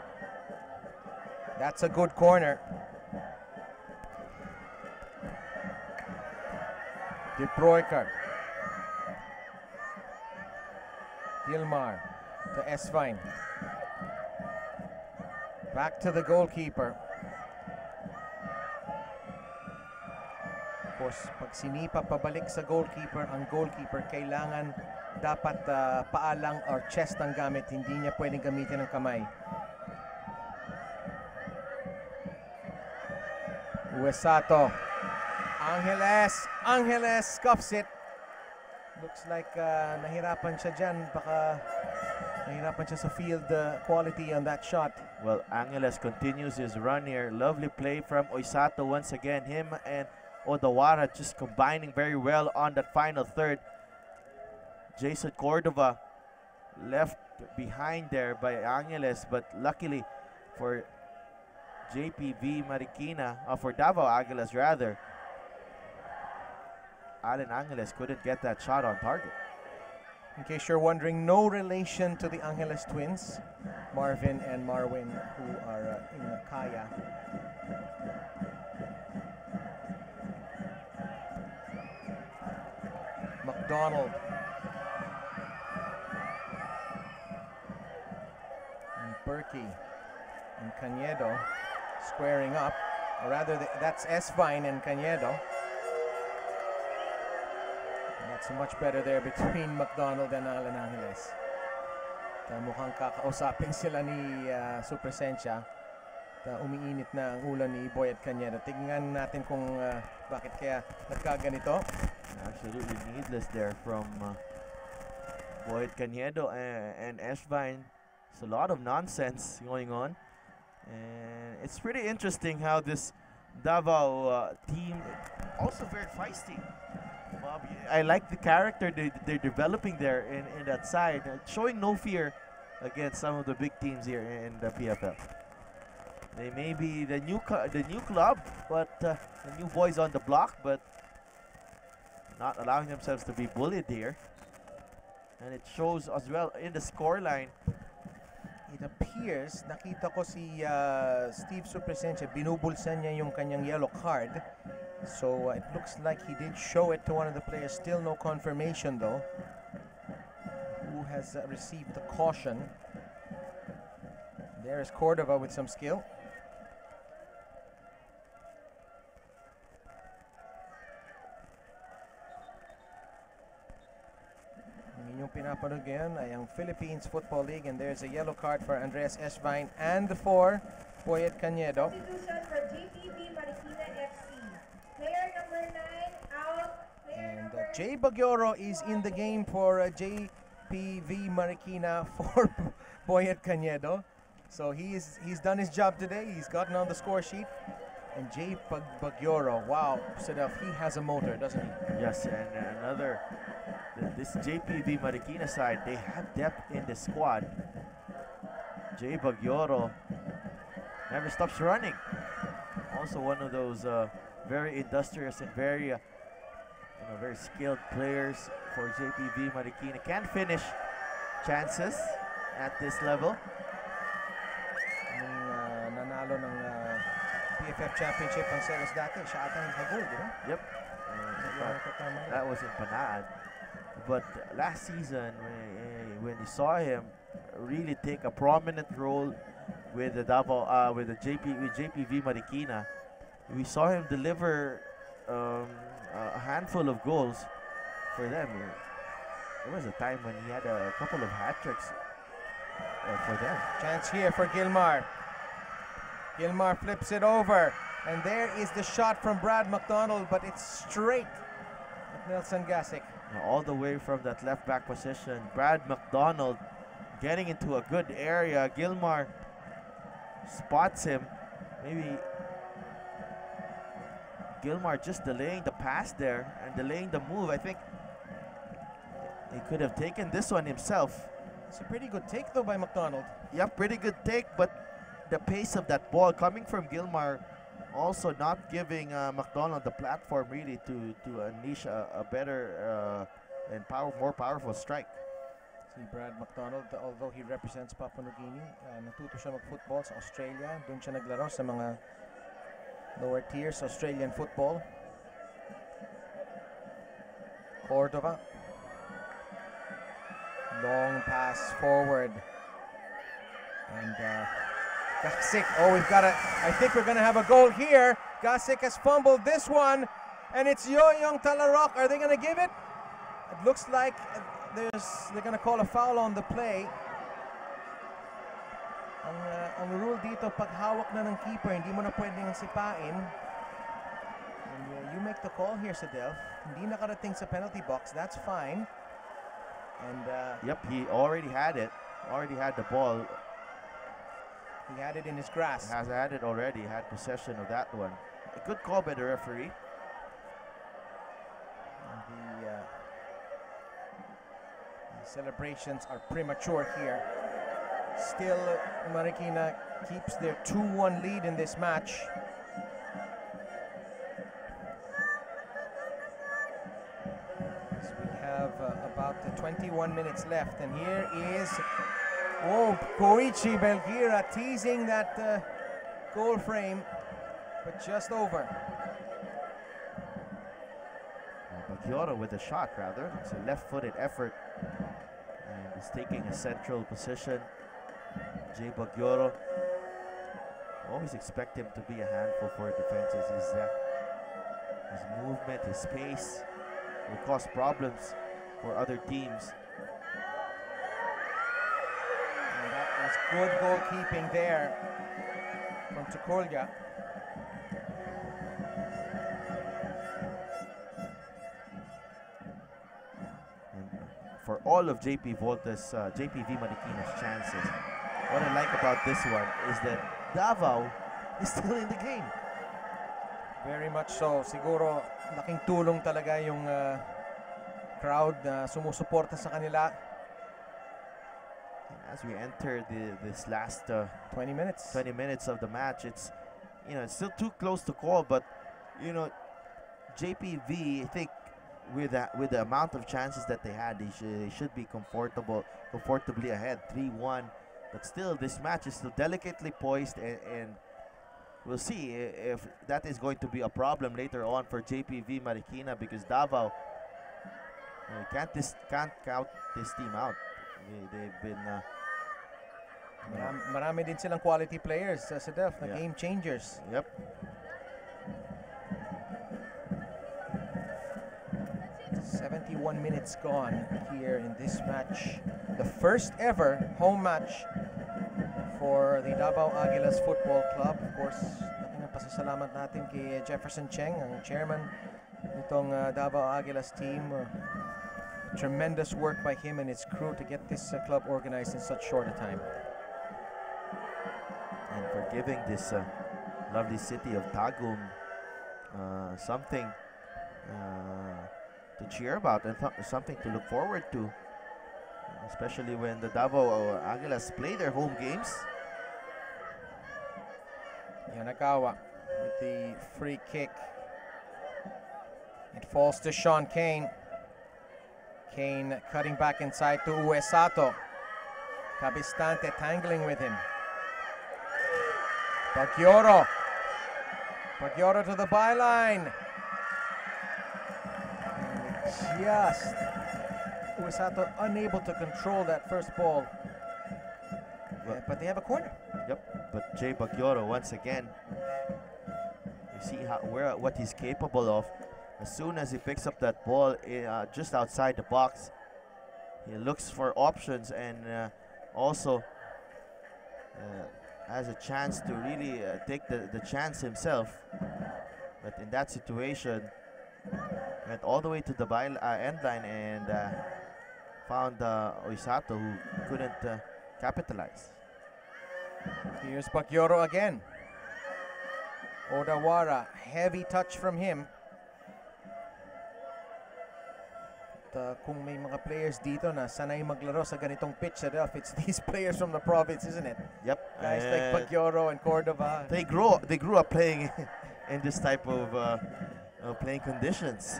That's a good corner. De Broeker. Gilmar to Esvine. Back to the goalkeeper. Of course, pag sinipa pabalik sa goalkeeper, ang goalkeeper kailangan dapat paalang or chest ang gamit, hindi niya pwedeng gamitin ng kamay. Uesato. Angeles scuffs it. Looks like nahirapan siya dyan. Baka nahirapan siya sa field quality on that shot. Well, Angeles continues his run here. Lovely play from Oisato once again. Him and Odawara just combining very well on that final third. Jason Cordova left behind there by Angeles, but luckily for JPV Marikina, for Davao Aguilas rather, Alan Angeles couldn't get that shot on target. In case you're wondering, no relation to the Angeles twins, Marvin and Marwin, who are in Kaya. McDonald. And Berkey and Cañedo squaring up. Or rather, that's Esvine and Cañedo. That's much better there between McDonald and Alan Angeles. Mukhang kakausapin sila ni Supresencia. Umiinit na ang ulan ni Boy at Cañedo. Tingnan natin kung bakit kaya nagkaganito. Absolutely needless there from Boyd Cañedo and Esvine. It's a lot of nonsense going on, and it's pretty interesting how this Davao team also very feisty. I like the character they're developing there in that side, showing no fear against some of the big teams here in the PFL. They may be the new club, but the new boys on the block, but not allowing themselves to be bullied here. And it shows as well in the scoreline. It appears, nakita ko si Steve Supresencia, binubulsan niya yung kanyang yellow card. So it looks like he did show it to one of the players. Still no confirmation though. Who has received the caution. There is Cordova with some skill. Yung pinapanood ngayon ay ang Philippines Football League, and there's a yellow card for Andreas Eschwein and for Poyet Cañedo. Substitution for JPV Marikina FC. Player number 9 out. And Jay Bagyoro is in the game for JPV Marikina for Poyet Cañedo. So he's done his job today. He's gotten on the score sheet. And Jay Bagyoro, wow, Sadaf, he has a motor, doesn't he? Yes, and this JPV Marikina side, they have depth in the squad. Jay Bagyoro never stops running. Also one of those very industrious and very very skilled players for JPV Marikina. Can finish chances at this level. Nanalo ng PFF Championship ang Ceres dati, siya ata yung goal, di ba? Yep. That was in Panaan. But last season, when you saw him really take a prominent role with the JPV Marikina, we saw him deliver a handful of goals for them. There was a time when he had a couple of hat tricks for them. Chance here for Gilmar. Gilmar flips it over, and there is the shot from Brad McDonald, but it's straight at Nelson Gasic. All the way from that left back position, Brad McDonald getting into a good area. Gilmar spots him. Maybe Gilmar just delaying the pass there and delaying the move. I think he could have taken this one himself. It's a pretty good take though by McDonald. Yeah, pretty good take, but the pace of that ball coming from Gilmar also not giving McDonald the platform really to unleash a better and more powerful strike. Si Brad McDonald, although he represents Papua New Guinea, natuto siya mag-football sa Australia. Doon siya naglaro sa mga lower tiers Australian football. Cordova. Long pass forward. And Gasic, we've got I think we're gonna have a goal here. Gasic has fumbled this one, and it's Yoyong Talarok. Are they gonna give it? It looks like they're gonna call a foul on the play. Ang rule dito, pag hawak na ng keeper, hindi mo na pwedeng sipain. And you make the call here, Sadel. Hindi nakarating sa penalty box. That's fine. And yep, he already had it. Already had the ball. He had it in his grasp. Has had it already. Had possession of that one. A good call by the referee. The celebrations are premature here. Still, Marikina keeps their 2-1 lead in this match. So we have about 21 minutes left, and here is Koichi Belgira teasing that goal frame, but just over. Bagyoro with a shot, rather. It's a left-footed effort, and he's taking a central position. Jay Bagyoro, always expect him to be a handful for defenses. His movement, his pace will cause problems for other teams. And that was good goalkeeping there from Tukolya. for all of JPV Marikina's chances. What I like about this one is that Davao is still in the game. Very much so. Siguro laking tulong talaga yung crowd na sumusuporta sa kanila. And as we enter this last 20 minutes of the match, it's it's still too close to call, but JPV, I think with the amount of chances that they had, they should be comfortably ahead 3-1. But still, this match is still delicately poised, and we'll see if that is going to be a problem later on for JPV Marikina, because Davao can't count this team out. They've been marami din silang quality players sa Delf na game changers. Yep. .71 minutes gone here in this match. The first ever home match for the Davao Aguilas Football Club. Of course, laking pasasalamat natin kay Jefferson Cheng, ang chairman nitong Davao Aguilas team. Tremendous work by him and his crew to get this club organized in such short a time. And for giving this lovely city of Tagum something to cheer about and something to look forward to, especially when the Davao Aguilas play their home games. Yanagawa with the free kick. It falls to Sean Kane. Kane cutting back inside to Uesato. Cabistante tangling with him. Bagyoro to the byline. Just Uesato unable to control that first ball. But they have a corner. Yep, but Jay Bagyoro once again, you see what he's capable of. As soon as he picks up that ball just outside the box, he looks for options and also has a chance to really take the chance himself. But in that situation, went all the way to the end line and found Uesato, who couldn't capitalize. Here's Bagyoro again. Odawara, heavy touch from him. Kung may mga players dito na sanay maglaro sa ganitong pitch sa Delf, it's these players from the province, isn't it? Yep. Guys like Bagyoro and Cordova. They grew up playing in this type of playing conditions.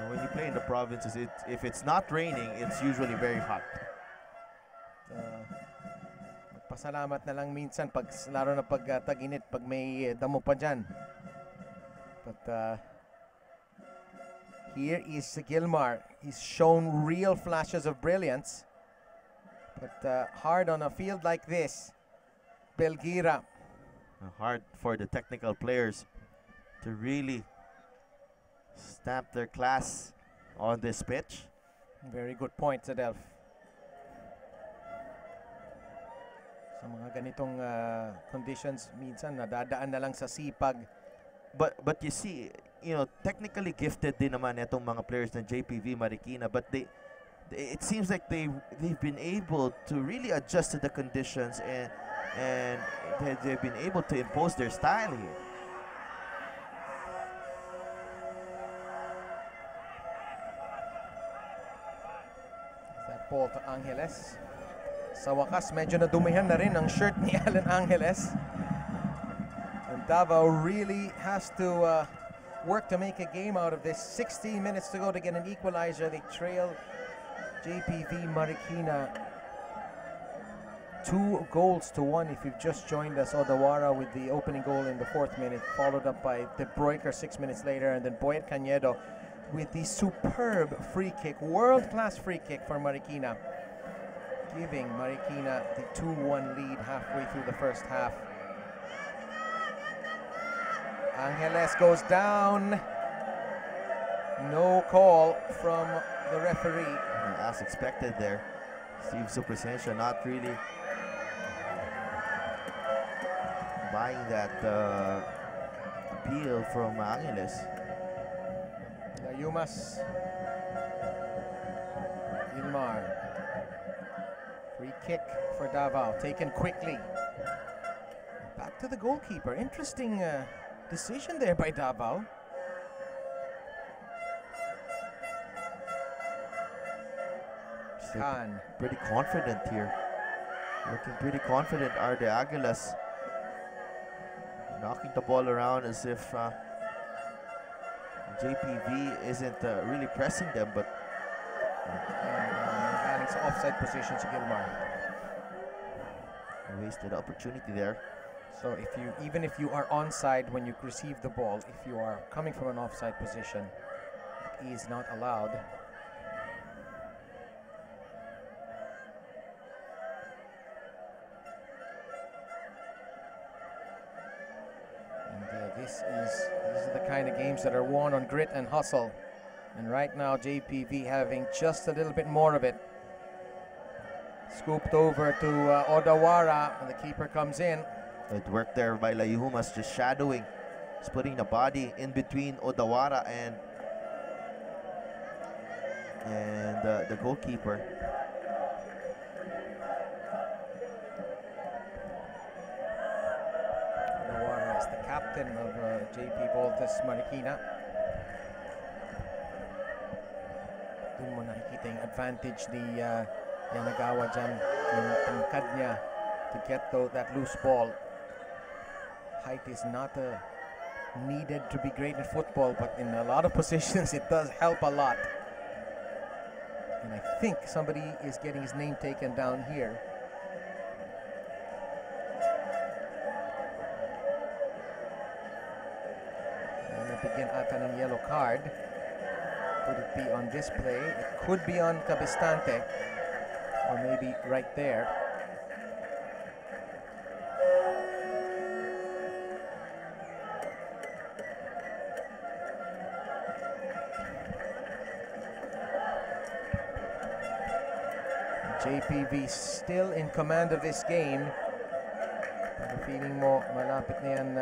When you play in the provinces, if it's not raining, it's usually very hot. Magpasalamat na lang minsan lalo na pag tag-init, pag may damo pa dyan. But here is Gilmar. He's shown real flashes of brilliance, but hard on a field like this. Belgira. Hard for the technical players to really stamp their class on this pitch. Very good point, Delf. Sa mga ganitong conditions, minsan nadadaan na lang sa sipag. But you see, technically gifted din naman itong mga players ng JPV Marikina, but it seems like they've been able to really adjust to the conditions and they've been able to impose their style here. That ball to Angeles. Sa wakas, medyo nadumihan na rin ang shirt ni Alan Angeles. And Davao really has to work to make a game out of this. 16 minutes to go to get an equalizer. They trail JPV Marikina 2-1. If you've just joined us, Odawara with the opening goal in the 4th minute, followed up by De Broeker 6 minutes later, and then Boyet Cañedo with the superb free kick, world-class free kick for Marikina, giving Marikina the 2-1 lead halfway through the first half. Angeles goes down. No call from the referee. As expected there, Steve Supersensia not really buying that appeal from Angeles. Layumas. Ilmar. Free kick for Davao, taken quickly. Back to the goalkeeper. Interesting decision there by Davao. Khan. Pretty confident here. Looking pretty confident are the Aguilas. Knocking the ball around as if JPV isn't really pressing them, but Alex offside position to Gilmar. Wasted opportunity there. So even if you are onside when you receive the ball, if you are coming from an offside position, it is not allowed. And these are the kind of games that are won on grit and hustle. And right now JPV having just a little bit more of it. Scooped over to Odawara, and the keeper comes in. It worked there by Layumas, just shadowing. He's putting the body in between Odawara and the goalkeeper. Odawara is the captain of JP Voltes Marikina. Doon mo nakikita yung advantage ni Yanagawa dyan, yung tangkad niya to get that loose ball. Height is not needed to be great in football, but in a lot of positions it does help a lot. And I think somebody is getting his name taken down here. And nabigyan ata ng yellow card. Could it be on this play? It could be on Cabistante, or maybe right there. JPV still in command of this game. Pero feeling mo malapit na yan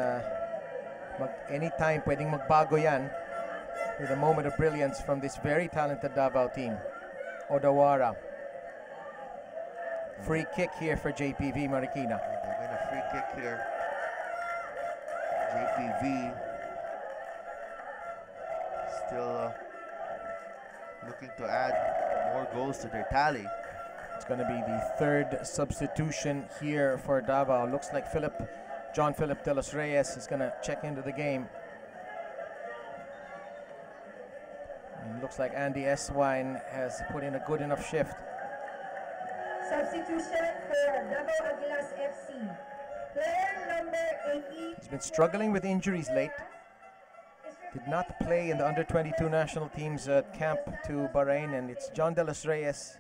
anytime pwedeng magbago yan with a moment of brilliance from this very talented Davao team. Odawara. Free kick here for JPV Marikina. They're going to free kick here. JPV still looking to add more goals to their tally. It's going to be the third substitution here for Davao. Looks like John Philip de los Reyes is going to check into the game. And looks like Andy Eswine has put in a good enough shift. Substitution for Davao Aguilas FC. Player number 80. He's been struggling with injuries late. Did not play in the under-22 national team's camp to Bahrain, and it's John de los Reyes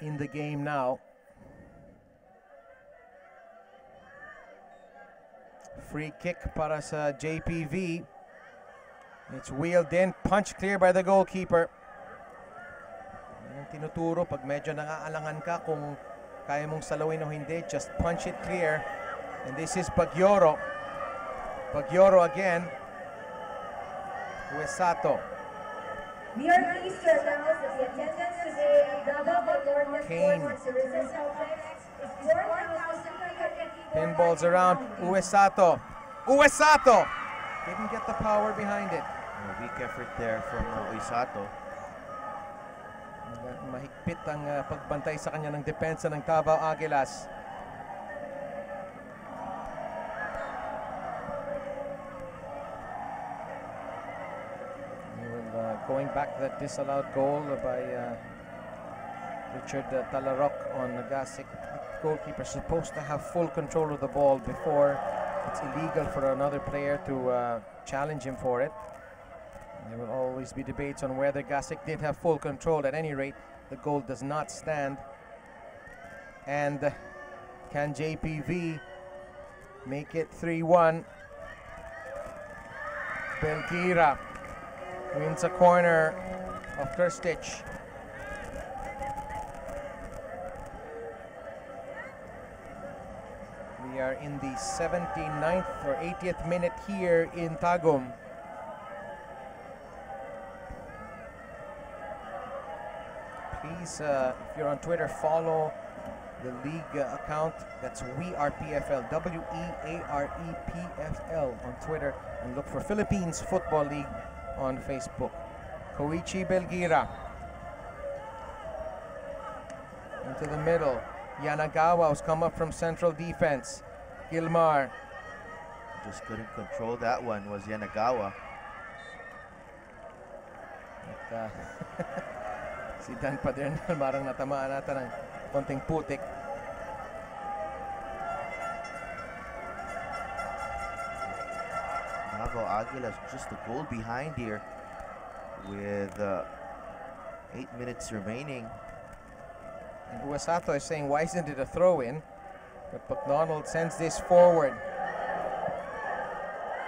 in the game now. Free kick para sa JPV. It's wheeled in, punch clear by the goalkeeper. Yan ang tinuturo pag medyo nangaalangan ka kung kaya mong salawin o hindi, just punch it clear. And this is Bagyoro. Bagyoro again. Uesato. We are pleased to announce that the attendance today at Davao Performance Kane. Sports Services Complex is 4,300 people. Pinballs around Uesato. Uesato! Didn't get the power behind it. A weak effort there from Uesato. Mahigpit ang pagbantay sa kanya ng depensa ng Davao Aguilas. Going back to that disallowed goal by Richard Talarok on Nagasic. The goalkeeper is supposed to have full control of the ball before it's illegal for another player to challenge him for it. And there will always be debates on whether Gasic did have full control. At any rate, the goal does not stand. And can JPV make it 3-1? Belkira wins a corner of Kirstic. We are in the 79th or 80th minute here in Tagum. please, if you're on Twitter, follow the league account. That's WeArePFL, WeArePFL on Twitter, and look for Philippines Football League on Facebook. Koichi Belgira into the middle. Yanagawa has come up from central defense. Gilmar just couldn't control that one, was Yanagawa. At, si Dan Padernal marang natamaan nata ng konting putik. Davao Aguilas just a goal behind here with 8 minutes remaining. And Uesato is saying, why isn't it a throw-in? But McDonald sends this forward.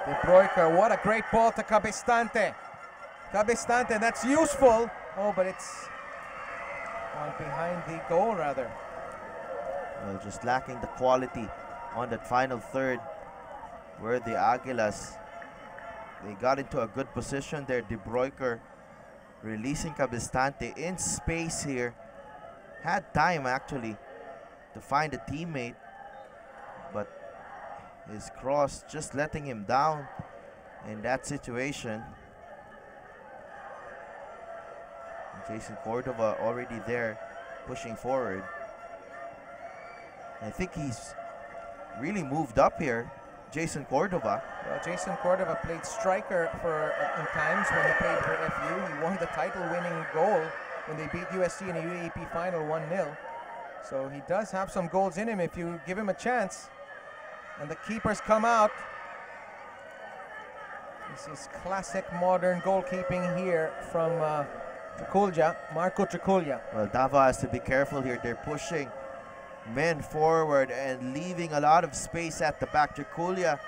De Broiker, what a great ball to Cabestante. Cabestante, that's useful. Oh, but it's on behind the goal, rather. Well, just lacking the quality on that final third, where the Aguilas, they got into a good position there. De Broiker releasing Cabestante in space here. Had time actually to find a teammate, but his cross just letting him down in that situation. Jason Cordova already there pushing forward. I think he's really moved up here, Jason Cordova. Well, Jason Cordova played striker for in times when he played for FU. He won the title-winning goal when they beat USC in a UAAP final 1-0. So he does have some goals in him if you give him a chance. And the keepers come out. This is classic modern goalkeeping here from Triculja, Marco Triculja. Well, Davao has to be careful here. They're pushing men forward and leaving a lot of space at the back. Triculja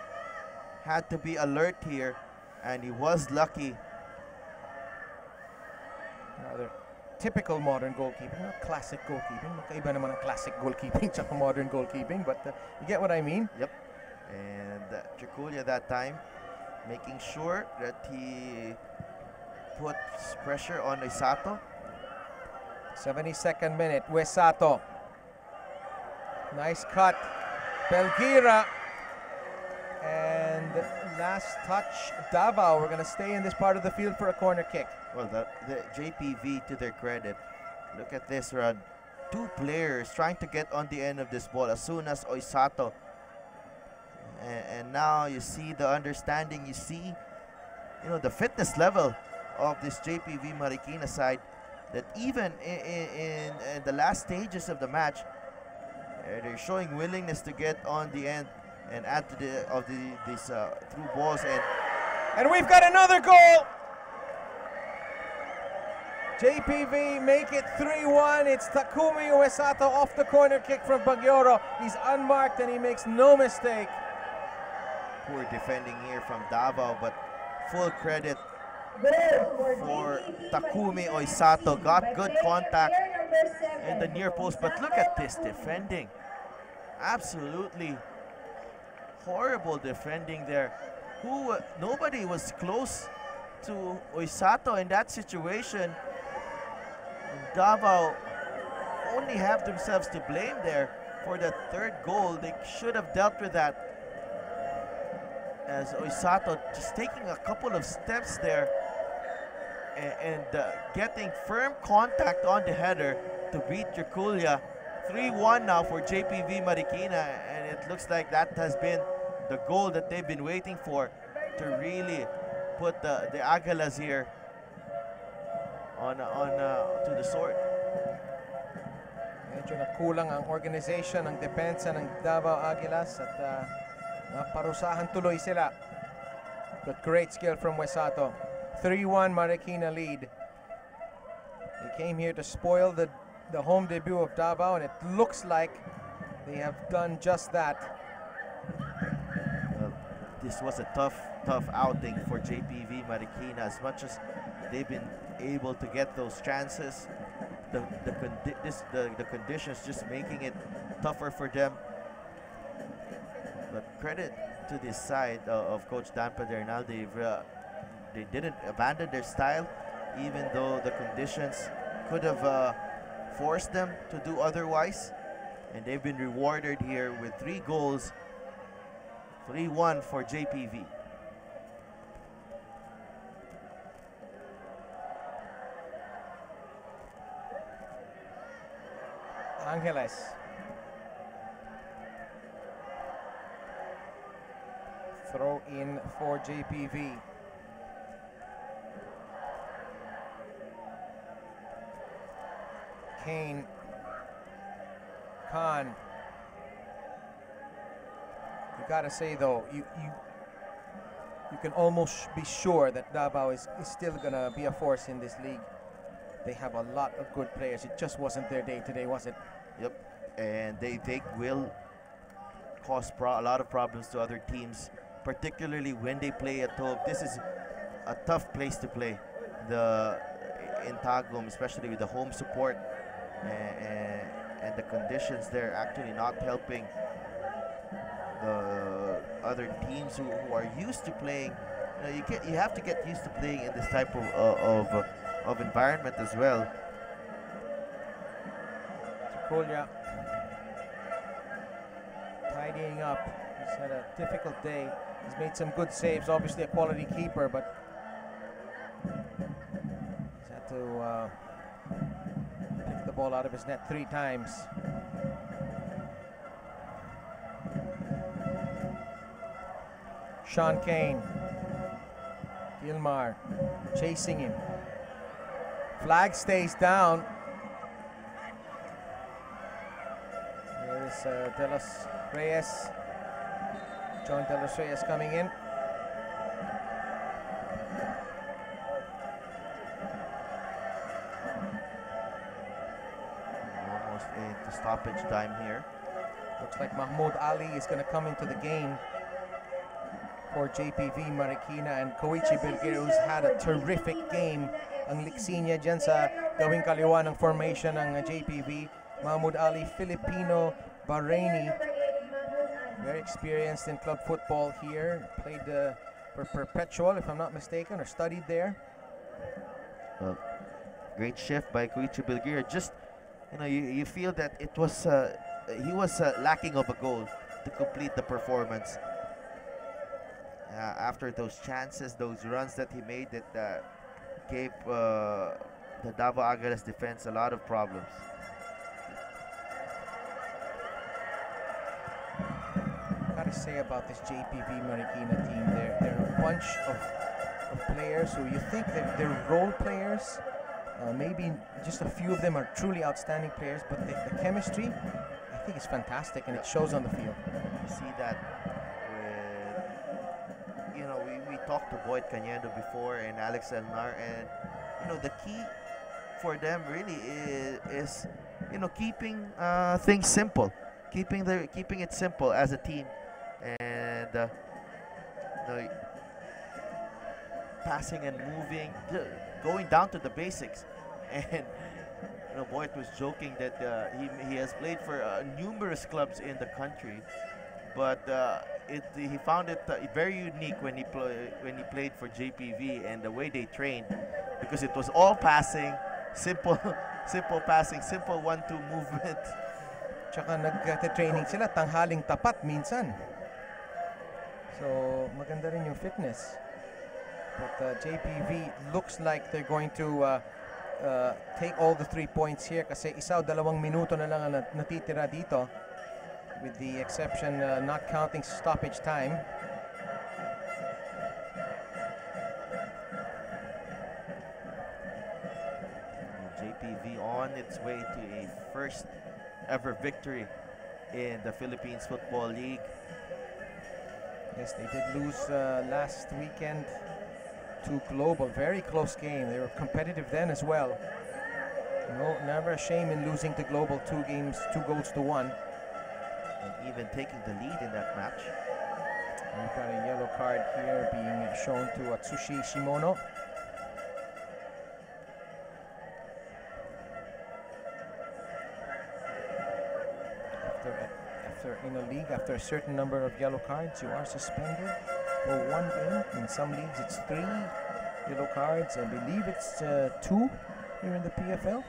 had to be alert here, and he was lucky. Rather typical modern goalkeeping, not classic goalkeeping. Magkaiba naman ang classic goalkeeping tsaka modern goalkeeping, but you get what I mean? Yep. And Triculja that time making sure that he puts pressure on Uesato. 72nd minute, Uesato. Nice cut. Belgira. And last touch, Davao. We're going to stay in this part of the field for a corner kick. Well, the JPV, to their credit, look at this run. Two players trying to get on the end of this ball as soon as Uesato. And now you see the understanding, you see, the fitness level of this JPV Marikina side, that even in the last stages of the match, they're showing willingness to get on the end and add to these through balls. And we've got another goal! JPV make it 3-1. It's Takumi Uesato off the corner kick from Bagyoro. He's unmarked and he makes no mistake. Poor defending here from Davao, but full credit for Takumi Uesato. Got good contact in the near post, but look at this defending. Absolutely horrible defending there. Nobody was close to Uesato in that situation. Davao only have themselves to blame there for the third goal. They should have dealt with that, as Uesato just taking a couple of steps there and getting firm contact on the header to beat Triculja. 3-1 now for JPV Marikina, and it looks like that has been the goal that they've been waiting for, to really put the Aguilas here on to the sword. Medyo nakulang ang organization ng depensa ng Davao Aguilas at naparusahan tuloy sila. But great skill from Uesato. 3-1 Marikina lead. They came here to spoil the home debut of Davao, and it looks like they have done just that. This was a tough outing for JPV Marikina. As much as they've been able to get those chances, the conditions just making it tougher for them. But credit to this side of Coach Dan Padernal. They didn't abandon their style, even though the conditions could have force them to do otherwise, and they've been rewarded here with 3 goals. 3-1 for JPV. Angeles. Throw in for JPV. Kane. Khan. You gotta say though, you can almost be sure that Davao is still gonna be a force in this league. They have a lot of good players. It just wasn't their day today, was it? Yep, and they will cause a lot of problems to other teams, particularly when they play at home. This is a tough place to play. In Tagum, especially with the home support and the conditions there, actually not helping the other teams who are used to playing. You have to get used to playing in this type of environment as well. Kolya tidying up. He's had a difficult day. He's made some good saves. Obviously a quality keeper, but he's had to pick the ball out of his net 3 times. Sean Kane. Gilmar chasing him. Flag stays down. There is De Los Reyes. John De Los Reyes coming in. Almost into stoppage time here. Looks like Mahmoud Ali is going to come into the game for JPV Marikina, and Koichi Belguero, who's had a terrific game. Ang Lixinia dyan sa gawing kaliwa ng formation ng JPV. Mahmoud Ali, Filipino, Bahraini. Very experienced in club football here. Played for Perpetual, if I'm not mistaken, or studied there. Great shift by Koichi Belguero. Just, you feel that it was he was lacking of a goal to complete the performance. After those chances, those runs that he made, that gave the Davao Águilas defense a lot of problems. Gotta say about this JPV Marikina team, they're a bunch of players who you think they're role players. Maybe just a few of them are truly outstanding players, but the chemistry, I think, is fantastic, and it shows on the field. You see that with, we talked to Boyd Cañedo before and Alex Elnar, and the key for them really is keeping things simple, keeping it simple as a team, and passing and moving, going down to the basics. And Boyd was joking that he has played for numerous clubs in the country, but he found it very unique when he played for JPV and the way they trained, because it was all passing, simple passing, simple 1-2 movement. Tsaka nag-training sila tanghaling tapat minsan. So maganda rin yung fitness. But JPV looks like they're going to take all the 3 points here, kasi 1-2 minuto na lang ang natitira dito, with the exception not counting stoppage time. JPV on its way to a first ever victory in the Philippines Football League. Yes, they did lose last weekend to Global. Very close game. They were competitive then as well. No, never a shame in losing to Global 2 goals to 1. And even taking the lead in that match. We've got a yellow card here being shown to Atsushi Shimono. In a league, after a certain number of yellow cards, you are suspended for 1 game. In some leagues, it's 3 yellow cards. I believe it's 2 here in the PFL.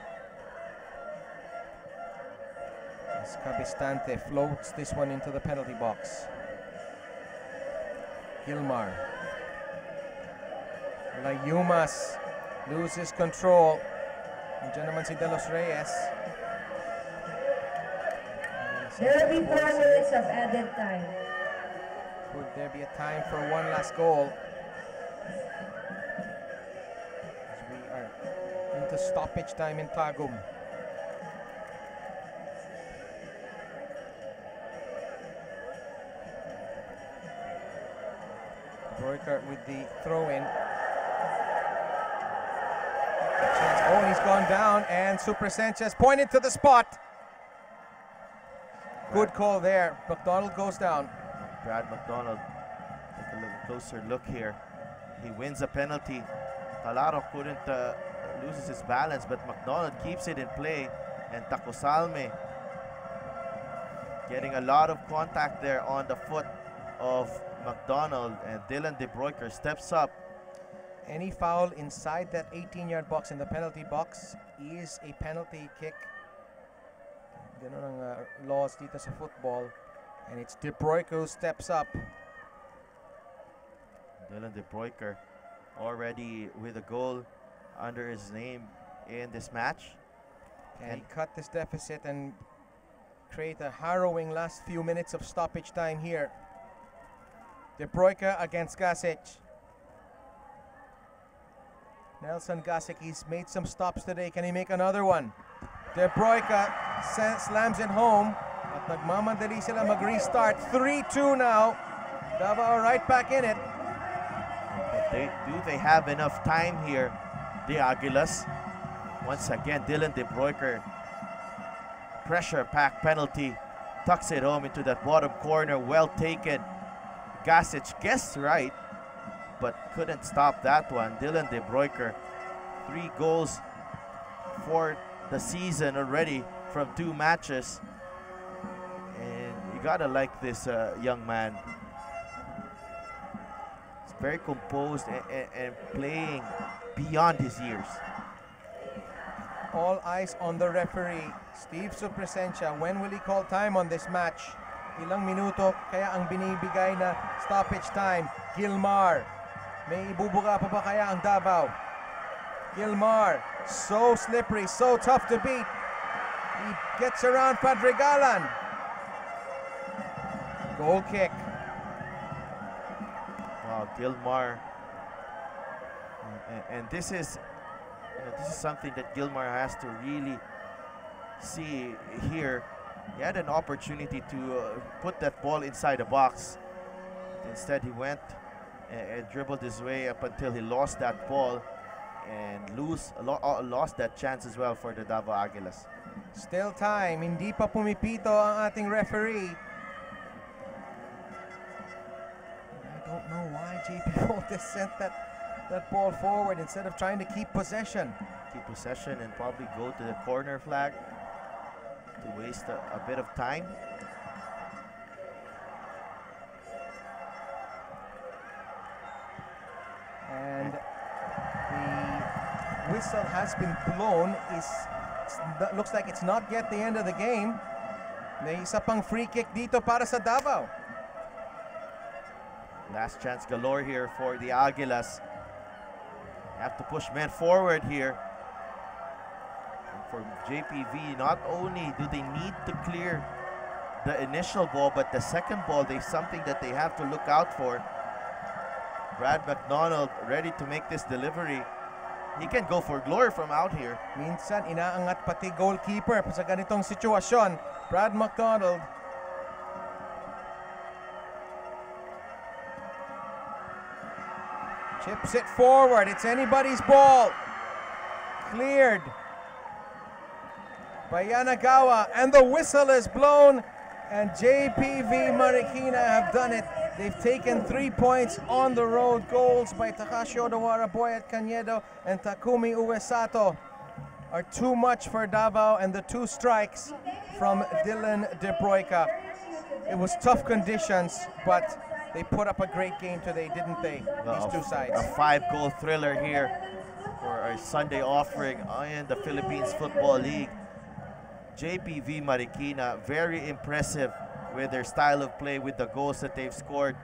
As Cabistante floats this one into the penalty box. Gilmar. Layumas loses control. Nandiyan naman si De Los Reyes. There will be 4 minutes of added time. Could there be a time for one last goal? As we are into stoppage time in Tagum. Broiker with the throw-in. Oh, he's gone down, and Super Sanchez pointed to the spot. Good call there. McDonald goes down. Brad McDonald, take a little closer look here. He wins a penalty. Talaro couldn't loses his balance, but McDonald keeps it in play, and Tacosalme getting a lot of contact there on the foot of McDonald, and Dylan De Broeker steps up. Any foul inside that 18-yard box in the penalty box is a penalty kick. Ganun ang laws dito sa football. And it's De Broeker who steps up. Dylan De Broeker already with a goal under his name in this match. Can he cut this deficit and create a harrowing last few minutes of stoppage time here? De Broeker against Gasic. Nelson Gasic, he's made some stops today. Can he make another one? De Broeker slams it home. At nagmamadali sila mag-restart. 3-2 now. Davao right back in it. Do they have enough time here, the Aguilas? Once again, Dylan De Broeker, pressure pack penalty, tucks it home into that bottom corner. Well taken. Gasic guessed right, but couldn't stop that one. Dylan De Broeker, 3 goals for the season already from 2 matches. And you gotta like this young man. He's very composed and playing beyond his years. All eyes on the referee, Steve Supresencia. When will he call time on this match? Ilang minuto kaya ang binibigay na stoppage time? Gilmar. May ibubuga pa ba kaya ang Davao? Gilmar, so slippery, so tough to beat. He gets around Padregalan. Goal kick. Wow, Gilmar. And this is something that Gilmar has to really see here. He had an opportunity to put that ball inside the box. Instead, he went and dribbled his way up until he lost that ball and lost that chance as well for the Davao Aguilas. Still time. Hindi pa pumipito ang ating referee. I don't know why JP Voltes sent that ball forward instead of trying to keep possession. Keep possession and probably go to the corner flag to waste a bit of time. And the whistle has been blown. Looks like it's not yet the end of the game. May isa pang free kick dito para sa Davao. Last chance galore here for the Aguilas. Have to push men forward here. And for JPV, not only do they need to clear the initial ball, but the second ball, there's something that they have to look out for. Brad McDonald ready to make this delivery. He can go for glory from out here. Minsan inaangat pati goalkeeper sa ganitong sitwasyon. Brad McDonald. Chips it forward. It's anybody's ball. Cleared by Yanagawa, and the whistle is blown, and JPV Marikina have done it. They've taken 3 points on the road. Goals by Takashi Odawara, Boyat Canedo, and Takumi Uesato are too much for Davao, and the 2 strikes from Dylan De Broeker. It was tough conditions, but they put up a great game today, didn't they? Well, these 2 sides. A 5-goal thriller here for our Sunday offering in the Philippines Football League. JPV Marikina, very impressive with their style of play, with the goals that they've scored.